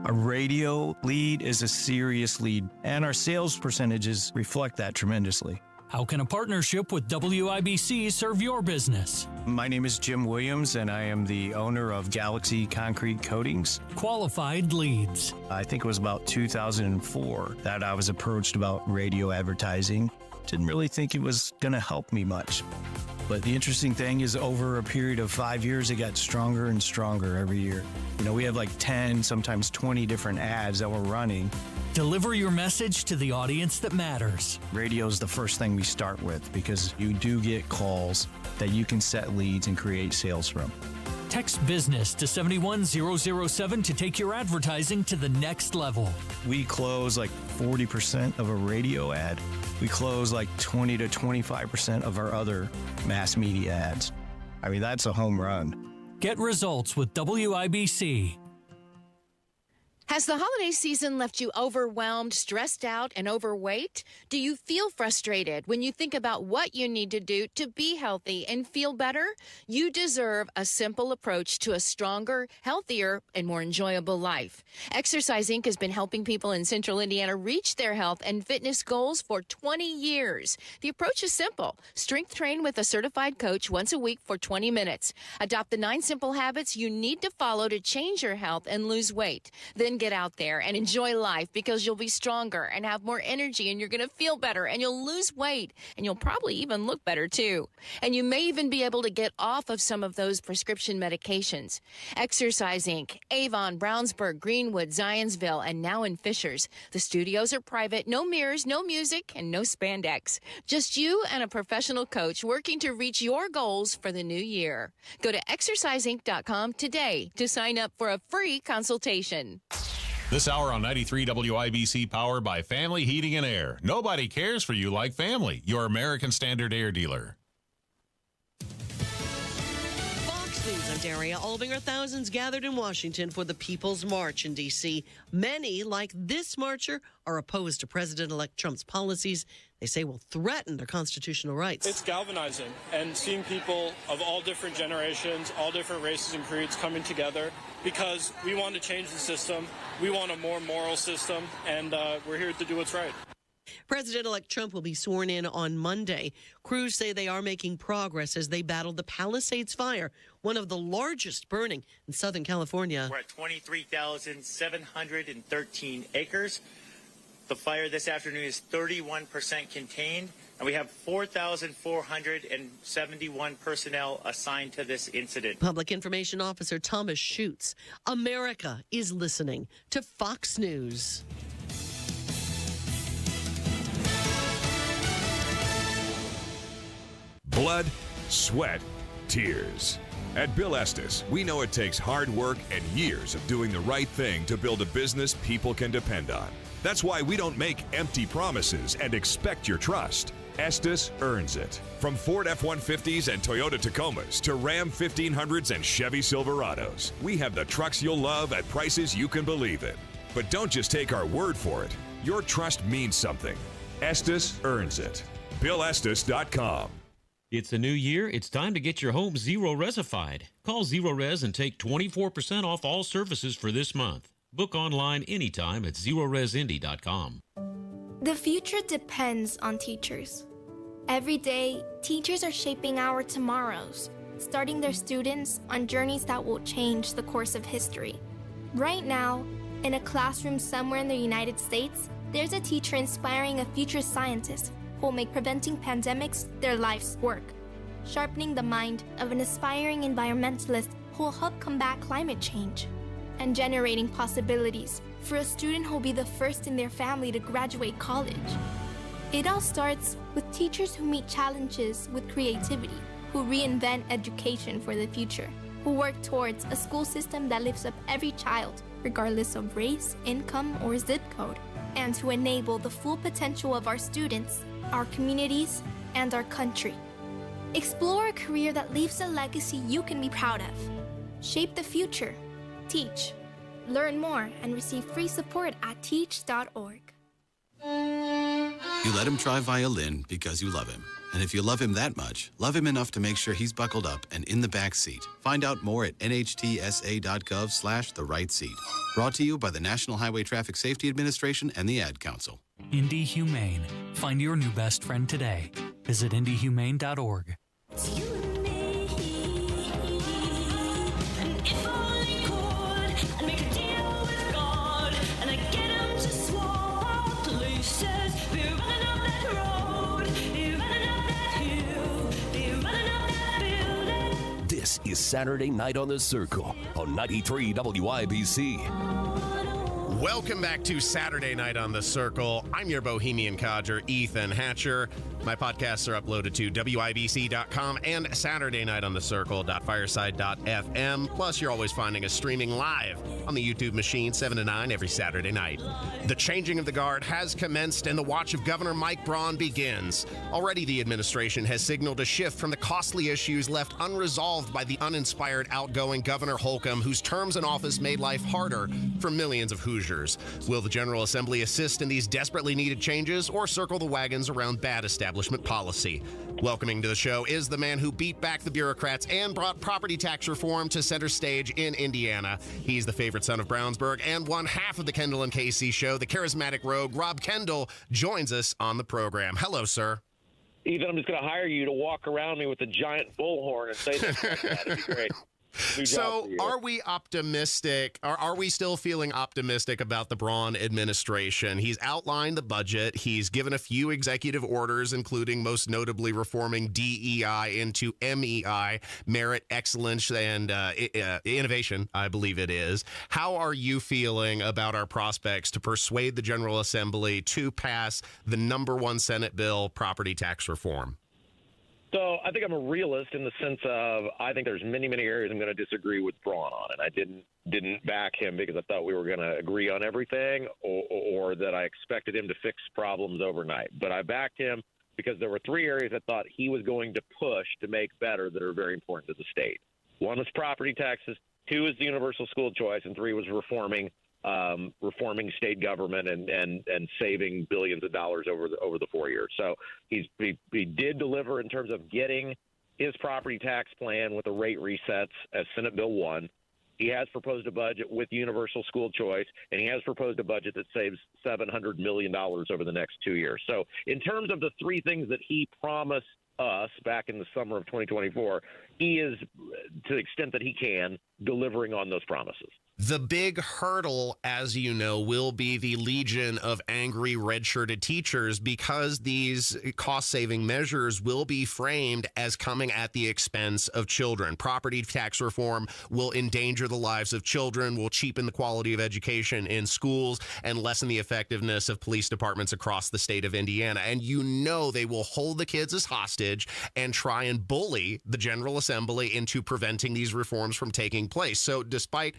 A radio lead is a serious lead, and our sales percentages reflect that tremendously. How can a partnership with WIBC serve your business? My name is Jim Williams, and I am the owner of Galaxy Concrete Coatings. Qualified leads. I think it was about 2004 that I was approached about radio advertising. Didn't really think it was going to help me much. But the interesting thing is over a period of 5 years, it got stronger and stronger every year. We have like 10, sometimes 20 different ads that we're running. Deliver your message to the audience that matters. Radio is the first thing we start with because you do get calls that you can set leads and create sales from. Text business to 71007 to take your advertising to the next level. We close like 40% of a radio ad. We close like 20 to 25% of our other mass media ads. I mean, that's a home run. Get results with WIBC. Has the holiday season left you overwhelmed, stressed out, and overweight? Do you feel frustrated when you think about what you need to do to be healthy and feel better? You deserve a simple approach to a stronger, healthier, and more enjoyable life. Exercise Inc. has been helping people in Central Indiana reach their health and fitness goals for 20 years. The approach is simple. Strength train with a certified coach once a week for 20 minutes. Adopt the 9 simple habits you need to follow to change your health and lose weight. Then get out there and enjoy life because you'll be stronger and have more energy and you're going to feel better and you'll lose weight and you'll probably even look better too. And you may even be able to get off of some of those prescription medications. Exercise Inc., Avon, Brownsburg, Greenwood, Zionsville, and now in Fishers. The studios are private, no mirrors, no music, and no spandex. Just you and a professional coach working to reach your goals for the new year. Go to exerciseinc.com today to sign up for a free consultation. This hour on 93 WIBC, powered by Family Heating and Air. Nobody cares for you like family. Your American Standard Air dealer. Fox News, I'm Daria Albinger. Thousands gathered in Washington for the People's March in D.C. Many, like this marcher, are opposed to President-elect Trump's policies they say will threaten their constitutional rights. It's galvanizing, and seeing people of all different generations, all different races and creeds coming together because we want to change the system. We want a more moral system, and we're here to do what's right. President-elect Trump will be sworn in on Monday. Crews say they are making progress as they battle the Palisades Fire, one of the largest burning in Southern California. We're at 23,713 acres. The fire this afternoon is 31% contained, and we have 4,471 personnel assigned to this incident. Public Information Officer Thomas Schutz. America is listening to Fox News. Blood, sweat, tears. At Bill Estes, we know it takes hard work and years of doing the right thing to build a business people can depend on. That's why we don't make empty promises and expect your trust. Estes earns it. From Ford F-150s and Toyota Tacomas to Ram 1500s and Chevy Silverados, we have the trucks you'll love at prices you can believe in. But don't just take our word for it. Your trust means something. Estes earns it. BillEstes.com. It's a new year. It's time to get your home Zero-Resified. Call Zero-Res and take 24% off all services for this month. Book online anytime at ZeroResIndy.com. The future depends on teachers. Every day, teachers are shaping our tomorrows, starting their students on journeys that will change the course of history. Right now, in a classroom somewhere in the United States, there's a teacher inspiring a future scientist who will make preventing pandemics their life's work, sharpening the mind of an aspiring environmentalist who will help combat climate change, and generating possibilities for a student who will be the first in their family to graduate college. It all starts with teachers who meet challenges with creativity, who reinvent education for the future, who work towards a school system that lifts up every child, regardless of race, income, or zip code, and to enable the full potential of our students, our communities, and our country. Explore a career that leaves a legacy you can be proud of. Shape the future. Teach. Learn more and receive free support at teach.org. You let him try violin because you love him. And if you love him that much, love him enough to make sure he's buckled up and in the back seat. Find out more at nhtsa.gov/the-right-seat. Brought to you by the National Highway Traffic Safety Administration and the Ad Council. Indy Humane. Find your new best friend today. Visit indyhumane.org. This is Saturday Night on the Circle on 93 WIBC. Welcome back to Saturday Night on the Circle. I'm your bohemian codger, Ethan Hatcher. My podcasts are uploaded to WIBC.com and SaturdayNightOnTheCircle.fireside.fm. Plus, you're always finding us streaming live on the YouTube machine 7 to 9 every Saturday night. The changing of the guard has commenced, and the watch of Governor Mike Braun begins. Already, the administration has signaled a shift from the costly issues left unresolved by the uninspired outgoing Governor Holcomb, whose terms in office made life harder for millions of Hoosiers. Will the General Assembly assist in these desperately needed changes or circle the wagons around bad establishment policy? Welcoming to the show is the man who beat back the bureaucrats and brought property tax reform to center stage in Indiana. He's the favorite son of Brownsburg and one half of the Kendall and Casey show. The charismatic rogue Rob Kendall joins us on the program. Hello, sir. Ethan, I'm just going to hire you to walk around me with a giant bullhorn and say that. That'd be great. So are we optimistic? Are we still feeling optimistic about the Braun administration? He's outlined the budget. He's given a few executive orders, including most notably reforming DEI into MEI, merit, excellence, and innovation, I believe it is. How are you feeling about our prospects to persuade the General Assembly to pass the #1 Senate bill, property tax reform? So I think I'm a realist in the sense of I think there's many, many areas I'm going to disagree with Braun on, and I didn't back him because I thought we were going to agree on everything or that I expected him to fix problems overnight. But I backed him because there were 3 areas I thought he was going to push to make better that are very important to the state. 1 was property taxes, 2 is the universal school choice, and 3 was reforming state government and saving billions of dollars over the 4 years. So he did deliver in terms of getting his property tax plan with the rate resets as Senate Bill 1. He has proposed a budget with universal school choice, and he has proposed a budget that saves $700 million over the next 2 years. So in terms of the three things that he promised us back in the summer of 2024, he is, to the extent that he can, delivering on those promises. The big hurdle, as you know, will be the legion of angry red-shirted teachers, because these cost-saving measures will be framed as coming at the expense of children. Property tax reform will endanger the lives of children, will cheapen the quality of education in schools, and lessen the effectiveness of police departments across the state of Indiana. And you know they will hold the kids as hostage and try and bully the General Assembly into preventing these reforms from taking place. So despite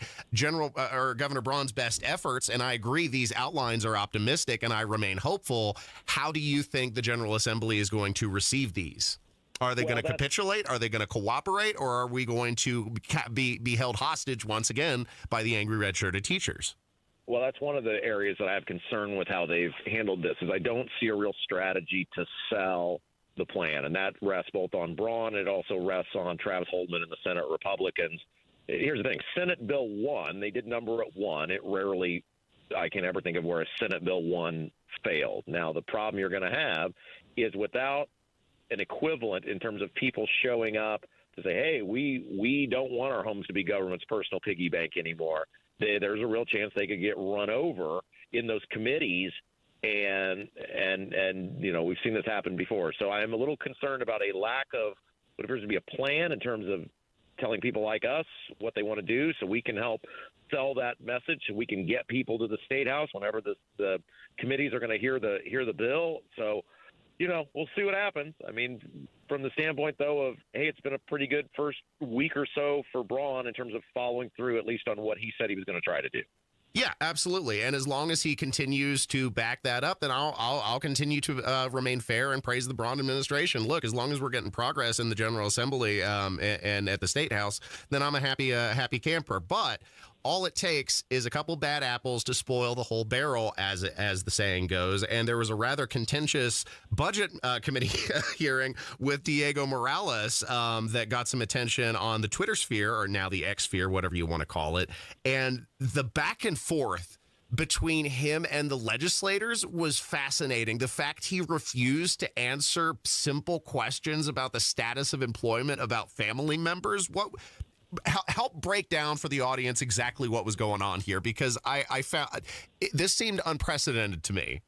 Governor Braun's best efforts, and I agree these outlines are optimistic and I remain hopeful, how do you think the General Assembly is going to receive these? Are they going to capitulate? Are they going to cooperate? Or are we going to be held hostage once again by the angry red-shirted teachers? Well, that's one of the areas that I have concern with how they've handled this, is I don't see a real strategy to sell the plan. And that rests both on Braun, and it also rests on Travis Holdman and the Senate Republicans. Here's the thing. Senate Bill 1, they did number it 1. It rarely, I can ever think of where a Senate Bill 1 failed. Now, the problem you're going to have is without an equivalent in terms of people showing up to say, hey, we don't want our homes to be government's personal piggy bank anymore. There's a real chance they could get run over in those committees. And you know, we've seen this happen before. So I am a little concerned about a lack of what appears to be a plan in terms of telling people like us what they want to do, so we can help sell that message, so we can get people to the State House whenever the committees are going to hear the bill. So, you know, we'll see what happens. I mean, from the standpoint, though, of, hey, it's been a pretty good first week or so for Braun in terms of following through, at least on what he said he was going to try to do. Yeah, absolutely. And as long as he continues to back that up, then I'll continue to remain fair and praise the Braun administration. Look, as long as we're getting progress in the General Assembly and at the State House, then I'm a happy camper. But all it takes is a couple bad apples to spoil the whole barrel, as the saying goes. And there was a rather contentious budget committee hearing with Diego Morales that got some attention on the Twitter sphere, or now the X sphere, whatever you want to call it. And the back and forth between him and the legislators was fascinating. The fact he refused to answer simple questions about the status of employment, about family members. Help break down for the audience exactly what was going on here, because I found this seemed unprecedented to me.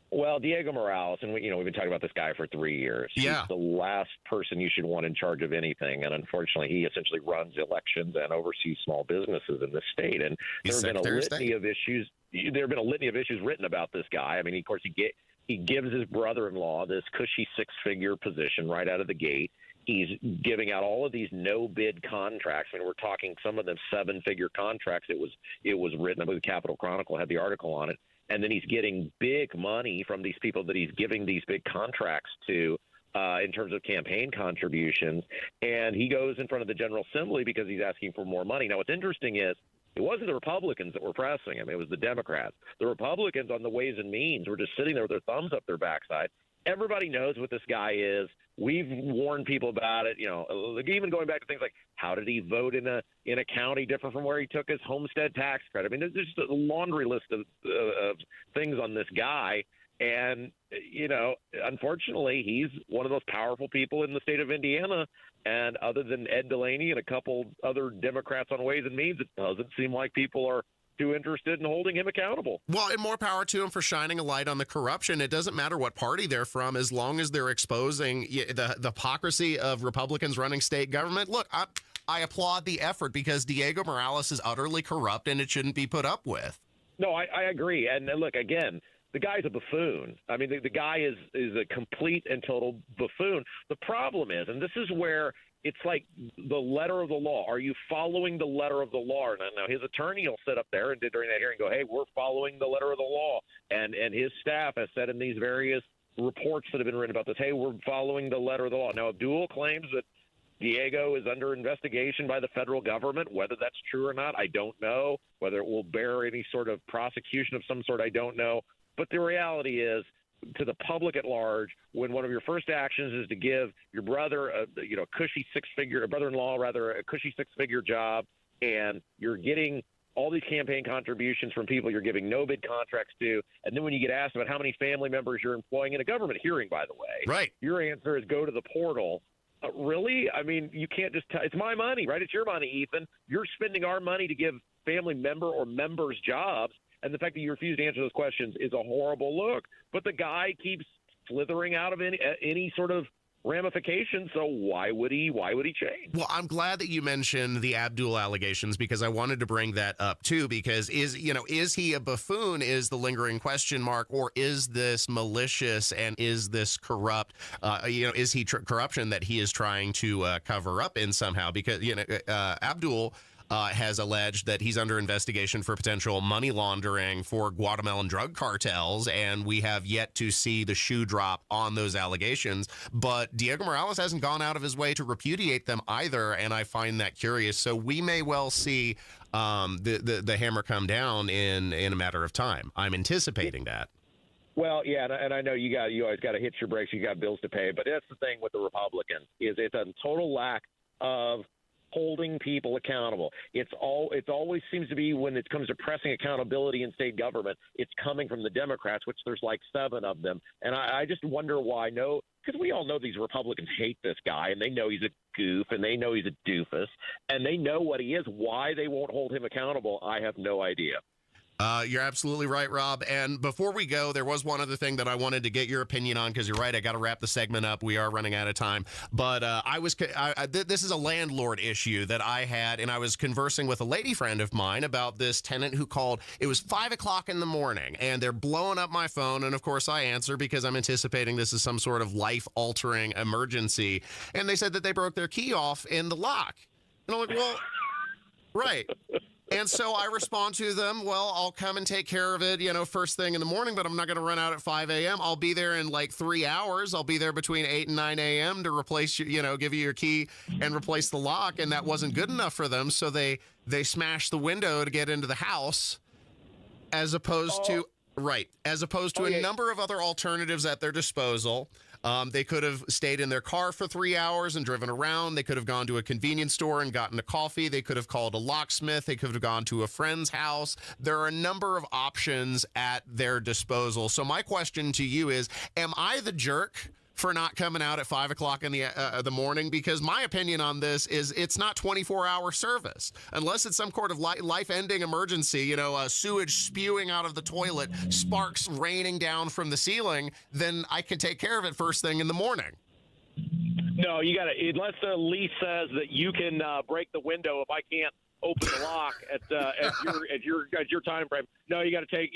Well, Diego Morales, and we've been talking about this guy for 3 years. Yeah. He's the last person you should want in charge of anything, and unfortunately, he essentially runs elections and oversees small businesses in the state. And there have been a litany of issues. There have been a litany of issues written about this guy. I mean, of course, he gives his brother-in-law this cushy six-figure position right out of the gate. He's giving out all of these no-bid contracts. I mean, we're talking some of them seven-figure contracts. It was written. I believe the Capital Chronicle had the article on it. And then he's getting big money from these people that he's giving these big contracts to in terms of campaign contributions. And he goes in front of the General Assembly because he's asking for more money. Now, what's interesting is it wasn't the Republicans that were pressing him. It was the Democrats. The Republicans on the Ways and Means were just sitting there with their thumbs up their backside. Everybody knows what this guy is. We've warned people about it. You know, even going back to things like how did he vote in a county different from where he took his homestead tax credit. I mean, there's just a laundry list of things on this guy. And, you know, unfortunately, he's one of those powerful people in the state of Indiana. And other than Ed Delaney and a couple other Democrats on Ways and Means, it doesn't seem like people are too interested in holding him accountable. Well, and more power to him for shining a light on the corruption. It doesn't matter what party they're from, as long as they're exposing the hypocrisy of Republicans running state government. Look, I applaud the effort, because Diego Morales is utterly corrupt and it shouldn't be put up with. No, I agree. And look, again, the guy's a buffoon. I mean, the guy is a complete and total buffoon. The problem is, and this is where it's like the letter of the law. Are you following the letter of the law? Now, his attorney will sit up there and during that hearing go, hey, we're following the letter of the law. And his staff has said in these various reports that have been written about this, hey, we're following the letter of the law. Now, Abdul claims that Diego is under investigation by the federal government. Whether that's true or not, I don't know. Whether it will bear any sort of prosecution of some sort, I don't know. But the reality is, to the public at large, when one of your first actions is to give your brother a cushy six-figure, a brother-in-law rather, a cushy six-figure job, and you're getting all these campaign contributions from people you're giving no bid contracts to, and then when you get asked about how many family members you're employing in a government hearing, by the way, right, your answer is go to the portal. Really? I mean, you can't just it's my money, right? It's your money, Ethan. You're spending our money to give family member or members jobs, and the fact that you refuse to answer those questions is a horrible look. But the guy keeps slithering out of any sort of ramifications, so why would he change? Well, I'm glad that you mentioned the Abdul allegations, because I wanted to bring that up too, because is he a buffoon is the lingering question mark, or is this malicious and is this corrupt? Is he corruption that he is trying to cover up in somehow? Because Abdul has alleged that he's under investigation for potential money laundering for Guatemalan drug cartels, and we have yet to see the shoe drop on those allegations. But Diego Morales hasn't gone out of his way to repudiate them either, and I find that curious. So we may well see the hammer come down in a matter of time. I'm anticipating that. Well, yeah, and I know you always got to hit your brakes. You got bills to pay, but that's the thing with the Republicans is it's a total lack of holding people accountable. It always seems to be when it comes to pressing accountability in state government, it's coming from the Democrats, which there's like 7 of them. And I just wonder why. No, because we all know these Republicans hate this guy, and they know he's a goof, and they know he's a doofus, and they know what he is. Why they won't hold him accountable, I have no idea. You're absolutely right, Rob. And before we go, there was one other thing that I wanted to get your opinion on, because you're right, I got to wrap the segment up. We are running out of time. But this is a landlord issue that I had, and I was conversing with a lady friend of mine about this tenant who called. It was 5 o'clock in the morning, and they're blowing up my phone. And of course, I answer because I'm anticipating this is some sort of life-altering emergency. And they said that they broke their key off in the lock. And I'm like, well, right. And so I respond to them, well, I'll come and take care of it, first thing in the morning, but I'm not going to run out at 5 a.m. I'll be there in like 3 hours. I'll be there between 8 and 9 a.m. to replace, give you your key and replace the lock. And that wasn't good enough for them. So they smashed the window to get into the house as opposed to a number of other alternatives at their disposal. They could have stayed in their car for 3 hours and driven around. They could have gone to a convenience store and gotten a coffee. They could have called a locksmith. They could have gone to a friend's house. There are a number of options at their disposal. So my question to you is, am I the jerk for not coming out at 5 o'clock in the morning? Because my opinion on this is it's not 24-hour service. Unless it's some sort of life-ending emergency, sewage spewing out of the toilet, sparks raining down from the ceiling, then I can take care of it first thing in the morning. No, you got to, unless the lease says that you can break the window if I can't open the lock at your time frame. No, you got to take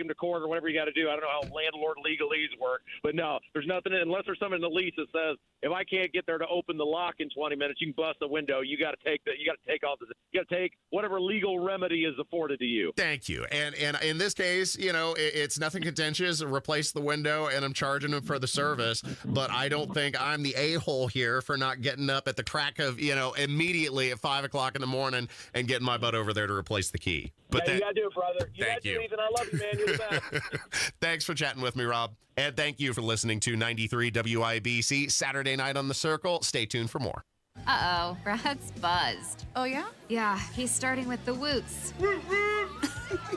him to court or whatever you got to do. I don't know how landlord legalese work, but no, there's nothing unless there's something in the lease that says if I can't get there to open the lock in 20 minutes, you can bust the window. You got to take whatever legal remedy is afforded to you. Thank you. And in this case, it's nothing contentious. Replace the window, and I'm charging them for the service. But I don't think I'm the a-hole here for not getting up at the crack of immediately at 5 o'clock in the morning and getting my butt over there to replace the key. But you gotta do it, brother. You gotta do it, Ethan. I love you, man. You're the best. Thanks for chatting with me, Rob. And thank you for listening to 93 WIBC Saturday Night on the Circle. Stay tuned for more. Uh-oh, Brad's buzzed. Oh, yeah? Yeah, he's starting with the woots.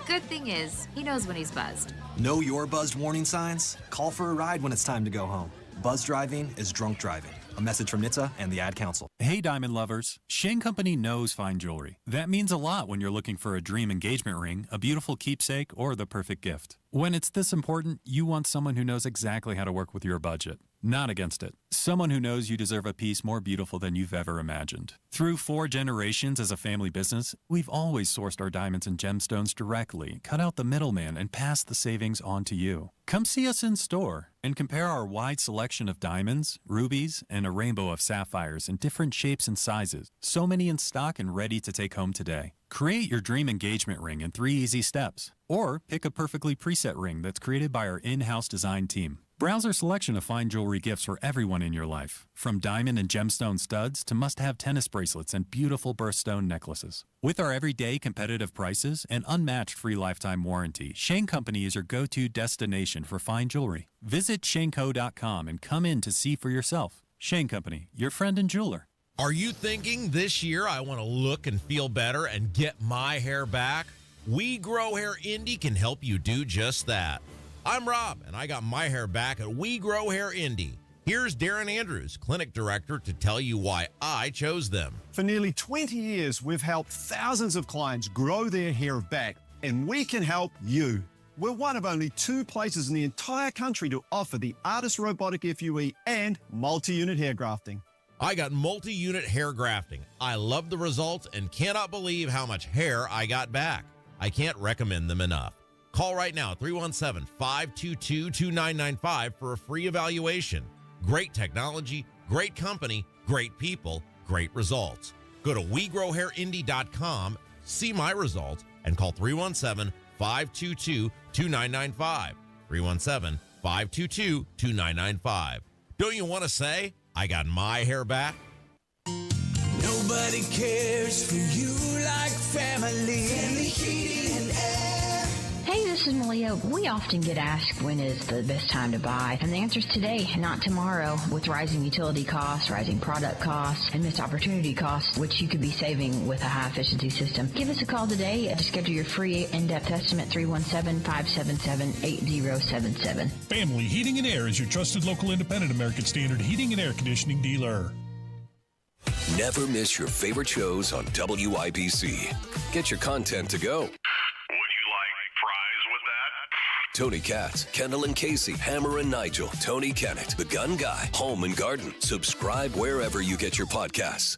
Good thing is, he knows when he's buzzed. Know your buzzed warning signs? Call for a ride when it's time to go home. Buzz driving is drunk driving. A message from NHTSA and the Ad Council. Hey, diamond lovers. Shane Company knows fine jewelry. That means a lot when you're looking for a dream engagement ring, a beautiful keepsake, or the perfect gift. When it's this important, you want someone who knows exactly how to work with your budget. Not against it. Someone who knows you deserve a piece more beautiful than you've ever imagined. Through 4 generations as a family business, we've always sourced our diamonds and gemstones directly, cut out the middleman, and passed the savings on to you. Come see us in store and compare our wide selection of diamonds, rubies, and a rainbow of sapphires in different shapes and sizes. So many in stock and ready to take home today. Create your dream engagement ring in 3 easy steps. Or pick a perfectly preset ring that's created by our in-house design team. Browse our selection of fine jewelry gifts for everyone in your life, from diamond and gemstone studs to must-have tennis bracelets and beautiful birthstone necklaces. With our everyday competitive prices and unmatched free lifetime warranty, Shane Company is your go-to destination for fine jewelry. Visit shaneco.com and come in to see for yourself. Shane Company, your friend and jeweler. Are you thinking this year I want to look and feel better and get my hair back? We Grow Hair Indy can help you do just that. I'm Rob, and I got my hair back at We Grow Hair Indy. Here's Darren Andrews, clinic director, to tell you why I chose them. For nearly 20 years, we've helped thousands of clients grow their hair back, and we can help you. We're one of only 2 places in the entire country to offer the Artist Robotic FUE and multi-unit hair grafting. I got multi-unit hair grafting. I love the results and cannot believe how much hair I got back. I can't recommend them enough. Call right now, 317-522-2995 for a free evaluation. Great technology, great company, great people, great results. Go to WeGrowHairIndy.com, see my results, and call 317-522-2995. 317-522-2995. Don't you want to say, I got my hair back? Nobody cares for you like family. Family Heating and Air. Hey, this is Malia. We often get asked when is the best time to buy, and the answer is today, not tomorrow. With rising utility costs, rising product costs, and missed opportunity costs, which you could be saving with a high-efficiency system. Give us a call today to schedule your free in-depth estimate, 317-577-8077. Family Heating and Air is your trusted local independent American Standard heating and air conditioning dealer. Never miss your favorite shows on WIBC. Get your content to go. Would you like fries with that? Tony Katz, Kendall and Casey, Hammer and Nigel, Tony Kennett, The Gun Guy, Home and Garden. Subscribe wherever you get your podcasts.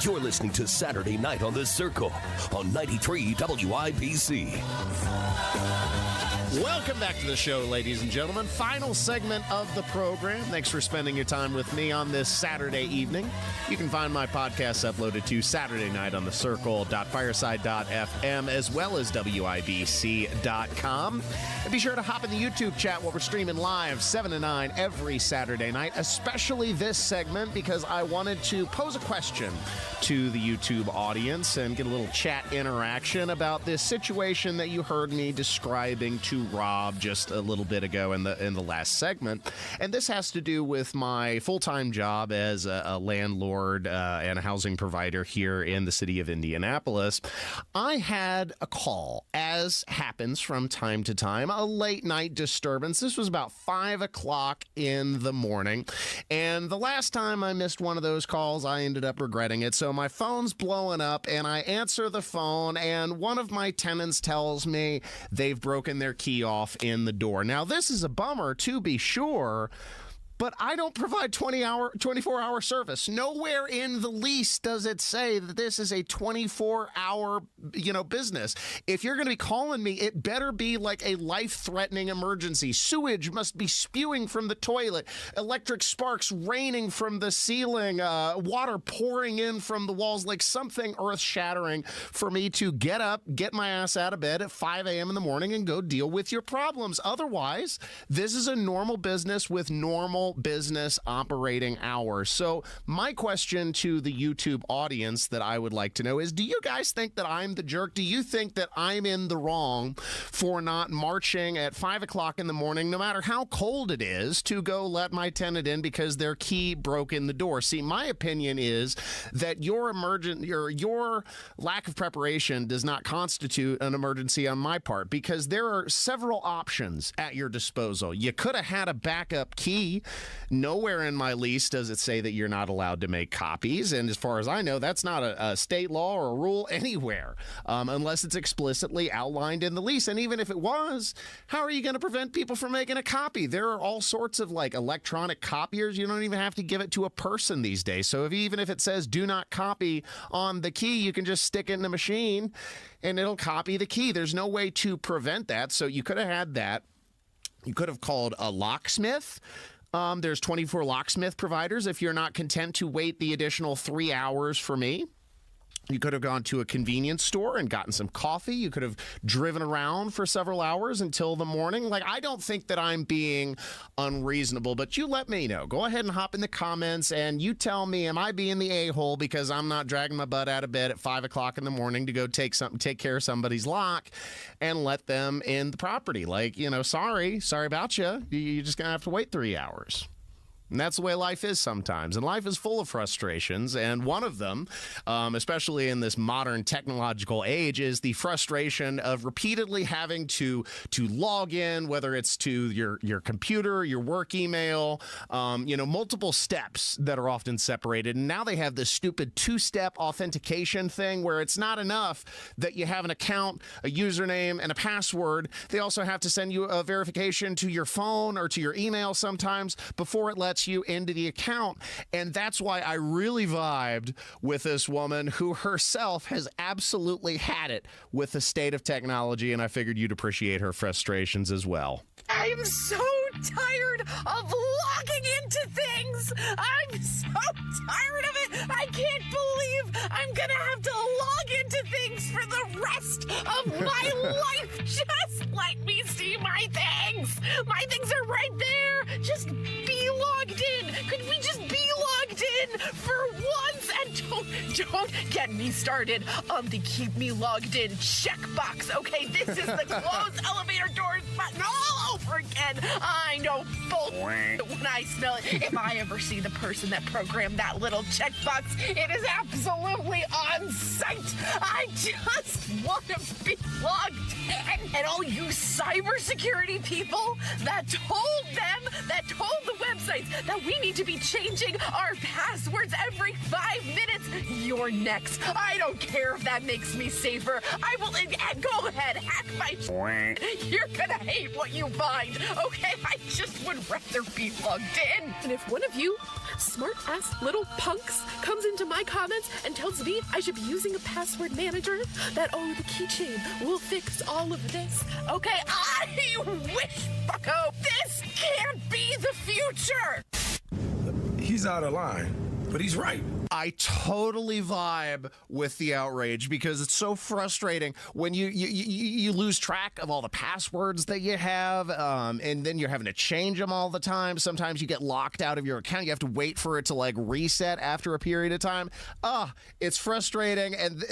You're listening to Saturday Night on the Circle on 93 WIBC. Welcome back to the show, ladies and gentlemen. Final segment of the program. Thanks for spending your time with me on this Saturday evening. You can find my podcasts uploaded to Saturday Night on the Circle.fireside.fm as well as WIBC.com. And be sure to hop in the YouTube chat while we're streaming live 7 to 9 every Saturday night, especially this segment because I wanted to pose a question to the YouTube audience and get a little chat interaction about this situation that you heard me describing to Rob just a little bit ago in the last segment. And this has to do with my full-time job as a landlord and a housing provider here in the city of Indianapolis. I had a call, as happens from time to time, a late night disturbance. This was about 5 o'clock in the morning. And the last time I missed one of those calls, I ended up regretting it. So my phone's blowing up and I answer the phone and one of my tenants tells me they've broken their key off in the door. Now, this is a bummer, to be sure, but I don't provide 24-hour service. Nowhere in the lease does it say that this is a 24-hour, business. If you're going to be calling me, it better be like a life-threatening emergency. Sewage must be spewing from the toilet, electric sparks raining from the ceiling, water pouring in from the walls, like something earth-shattering for me to get up, get my ass out of bed at 5 a.m. in the morning and go deal with your problems. Otherwise, this is a normal business with normal business operating hours. So my question to the YouTube audience that I would like to know is, do you guys think that I'm the jerk? Do you think that I'm in the wrong for not marching at 5 o'clock in the morning, no matter how cold it is, to go let my tenant in because their key broke in the door? See, my opinion is that your lack of preparation does not constitute an emergency on my part, because there are several options at your disposal. You could have had a backup key. Nowhere in my lease does it say that you're not allowed to make copies. And as far as I know, that's not a state law or a rule anywhere, unless it's explicitly outlined in the lease. And even if it was, how are you going to prevent people from making a copy? There are all sorts of electronic copiers. You don't even have to give it to a person these days. So even if it says do not copy on the key, you can just stick it in the machine and it'll copy the key. There's no way to prevent that. So you could have had that. You could have called a locksmith. There's 24 locksmith providers if you're not content to wait the additional 3 hours for me. You could have gone to a convenience store and gotten some coffee. You could have driven around for several hours until the morning. Like, I don't think that I'm being unreasonable, but you let me know. Go ahead and hop in the comments and you tell me, am I being the a-hole because I'm not dragging my butt out of bed at 5 o'clock in the morning to go take care of somebody's lock and let them in the property? Like, sorry about you. You're just going to have to wait 3 hours. And that's the way life is sometimes. And life is full of frustrations. And one of them, especially in this modern technological age, is the frustration of repeatedly having to log in, whether it's to your computer, your work email, multiple steps that are often separated. And now they have this stupid 2-step authentication thing where it's not enough that you have an account, a username, and a password. They also have to send you a verification to your phone or to your email sometimes before it lets you into the account. And that's why I really vibed with this woman who herself has absolutely had it with the state of technology, and I figured you'd appreciate her frustrations as well. I'm so tired of logging into things. I'm so tired of it. I can't believe I'm gonna have to log into things for the rest of my life. Just let me see my things. My things are right there. Just be logged in. Could we just be logged in for once? And don't get me started on the keep me logged in checkbox. Okay, this is the close elevator doors button all over again. I know bullshit when I smell it. If I ever see the person that programmed that little checkbox, it is absolutely on sight. I just want to be logged in. And all you cybersecurity people that told the websites that we need to be changing our passwords every 5 minutes, you're next. I don't care if that makes me safer. I will go ahead, hack my You're gonna hate what you find, okay? I just would rather be logged in. And if one of you smart-ass little punks comes into my comments and tells me I should be using a password manager, that, the keychain will fix all of this, okay? I wish, bucko, this can't be the future. He's out of line, but he's right. I totally vibe with the outrage because it's so frustrating when you lose track of all the passwords that you have, and then you're having to change them all the time. Sometimes you get locked out of your account. You have to wait for it to reset after a period of time. It's frustrating. And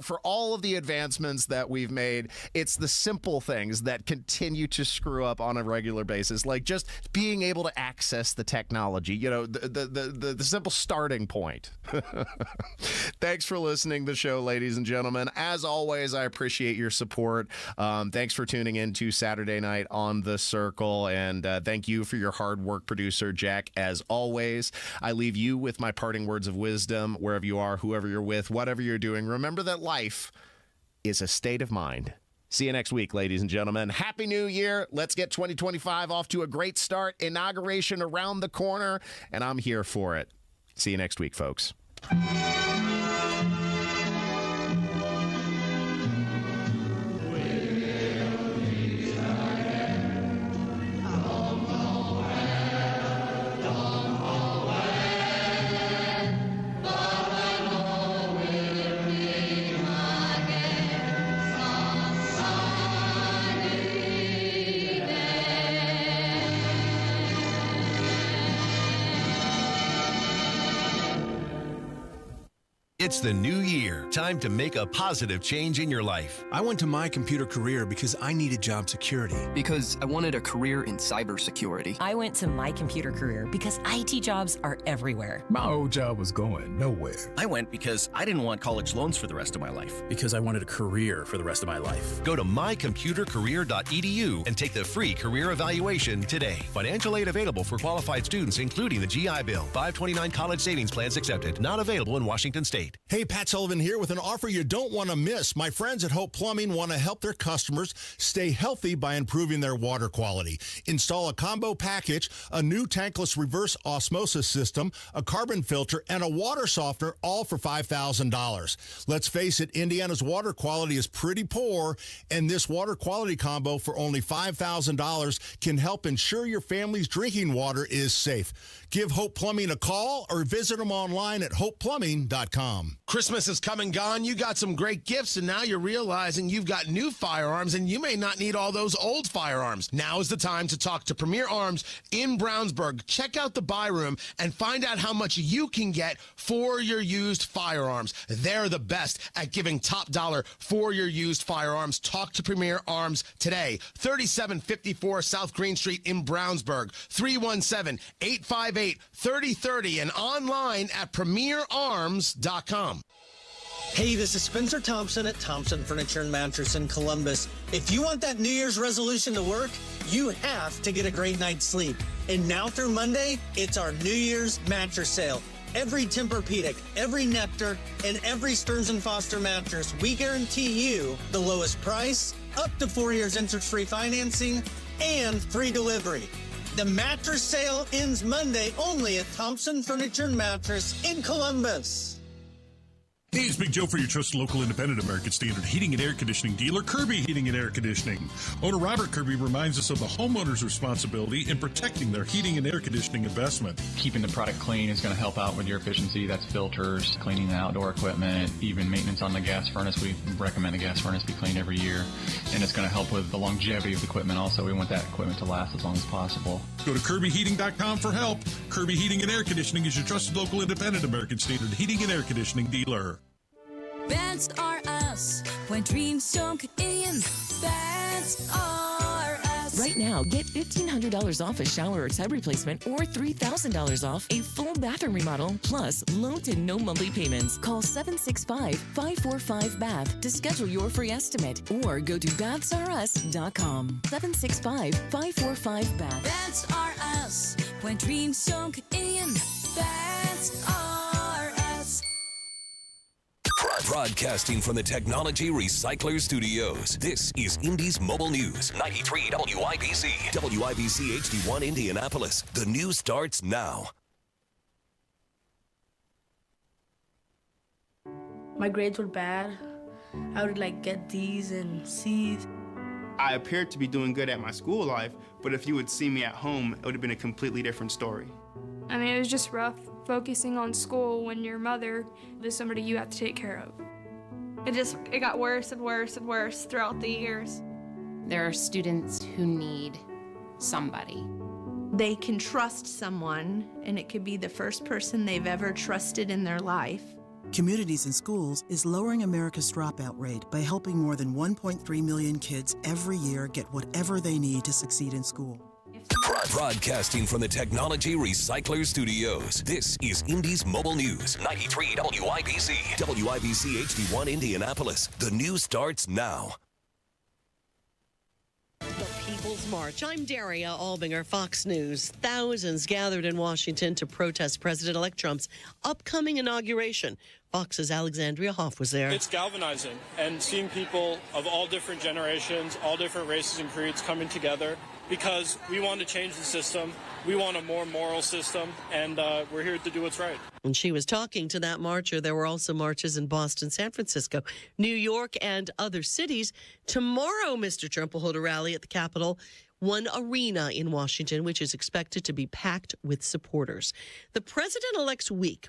for all of the advancements that we've made, it's the simple things that continue to screw up on a regular basis, like just being able to access the technology. The simple starting point. Thanks for listening to the show, ladies and gentlemen. As always, I appreciate your support. Thanks for tuning in to Saturday Night on the Circle, and thank you for your hard work, producer Jack. As always, I leave you with my parting words of wisdom. Wherever you are, whoever you're with, whatever you're doing, remember that life is a state of mind. See you next week, ladies and gentlemen. Happy New Year. Let's get 2025 off to a great start. Inauguration around the corner, and I'm here for it. See you next week, folks. It's the new year. Time to make a positive change in your life. I went to My Computer Career because I needed job security. Because I wanted a career in cybersecurity. I went to My Computer Career because IT jobs are everywhere. My old job was going nowhere. I went because I didn't want college loans for the rest of my life. Because I wanted a career for the rest of my life. Go to mycomputercareer.edu and take the free career evaluation today. Financial aid available for qualified students, including the GI Bill. 529 college savings plans accepted. Not available in Washington State. Hey, Pat Sullivan here with an offer you don't want to miss. My friends at Hope Plumbing want to help their customers stay healthy by improving their water quality. Install a combo package, a new tankless reverse osmosis system, a carbon filter, and a water softener, all for $5,000. Let's face it, Indiana's water quality is pretty poor, and this water quality combo for only $5,000 can help ensure your family's drinking water is safe. Give Hope Plumbing a call or visit them online at hopeplumbing.com. Firearms.com. Christmas has come and gone. You got some great gifts, and now you're realizing you've got new firearms, and you may not need all those old firearms. Now is the time to talk to Premier Arms in Brownsburg. Check out the buy room and find out how much you can get for your used firearms. They're the best at giving top dollar for your used firearms. Talk to Premier Arms today. 3754 South Green Street in Brownsburg. 317-858-3030 and online at premierarms.com. Hey, this is Spencer Thompson at Thompson Furniture and Mattress in Columbus. If you want that New Year's resolution to work, you have to get a great night's sleep. And now through Monday, it's our New Year's mattress sale. Every Tempur-Pedic, every Nectar, and every Stearns & Foster mattress, we guarantee you the lowest price, up to 4 years interest-free financing, and free delivery. The mattress sale ends Monday only at Thompson Furniture and Mattress in Columbus. Hey, it's Big Joe for your trusted local independent American Standard heating and air conditioning dealer, Kirby Heating and Air Conditioning. Owner Robert Kirby reminds us of the homeowner's responsibility in protecting their heating and air conditioning investment. Keeping the product clean is going to help out with your efficiency. That's filters, cleaning the outdoor equipment, even maintenance on the gas furnace. We recommend the gas furnace be cleaned every year. And it's going to help with the longevity of the equipment also. We want that equipment to last as long as possible. Go to KirbyHeating.com for help. Kirby Heating and Air Conditioning is your trusted local independent American Standard heating and air conditioning dealer. That's are us. When dreams don't get in, that's are us. Right now, get $1,500 off a shower or tub replacement or $3,000 off a full bathroom remodel, plus low to no monthly payments. Call 765-545-BATH to schedule your free estimate or go to bathsrus.com. 765-545-BATH. That's are us. When dreams don't get in, that's are us. Broadcasting from the Technology Recycler Studios, this is Indy's Mobile News, 93 WIBC, WIBC HD1 Indianapolis. The news starts now. My grades were bad. I would get D's and C's. I appeared to be doing good at my school life, but if you would see me at home, it would have been a completely different story. I mean, it was just rough focusing on school when your mother is somebody you have to take care of. It got worse and worse and worse throughout the years. There are students who need somebody. They can trust someone, and it could be the first person they've ever trusted in their life. Communities in Schools is lowering America's dropout rate by helping more than 1.3 million kids every year get whatever they need to succeed in school. Broadcasting from the Technology Recycler Studios, this is Indy's Mobile News, 93 WIBC, WIBC HD1 Indianapolis. The news starts now. The People's March. I'm Daria Albinger, Fox News. Thousands gathered in Washington to protest President-elect Trump's upcoming inauguration. Fox's Alexandria Hoff was there. It's galvanizing, and seeing people of all different generations, all different races and creeds coming together because we want to change the system. We want a more moral system, and we're here to do what's right. When she was talking to that marcher, there were also marches in Boston, San Francisco, New York, and other cities. Tomorrow, Mr. Trump will hold a rally at the Capitol, One Arena in Washington, which is expected to be packed with supporters. The president-elect's week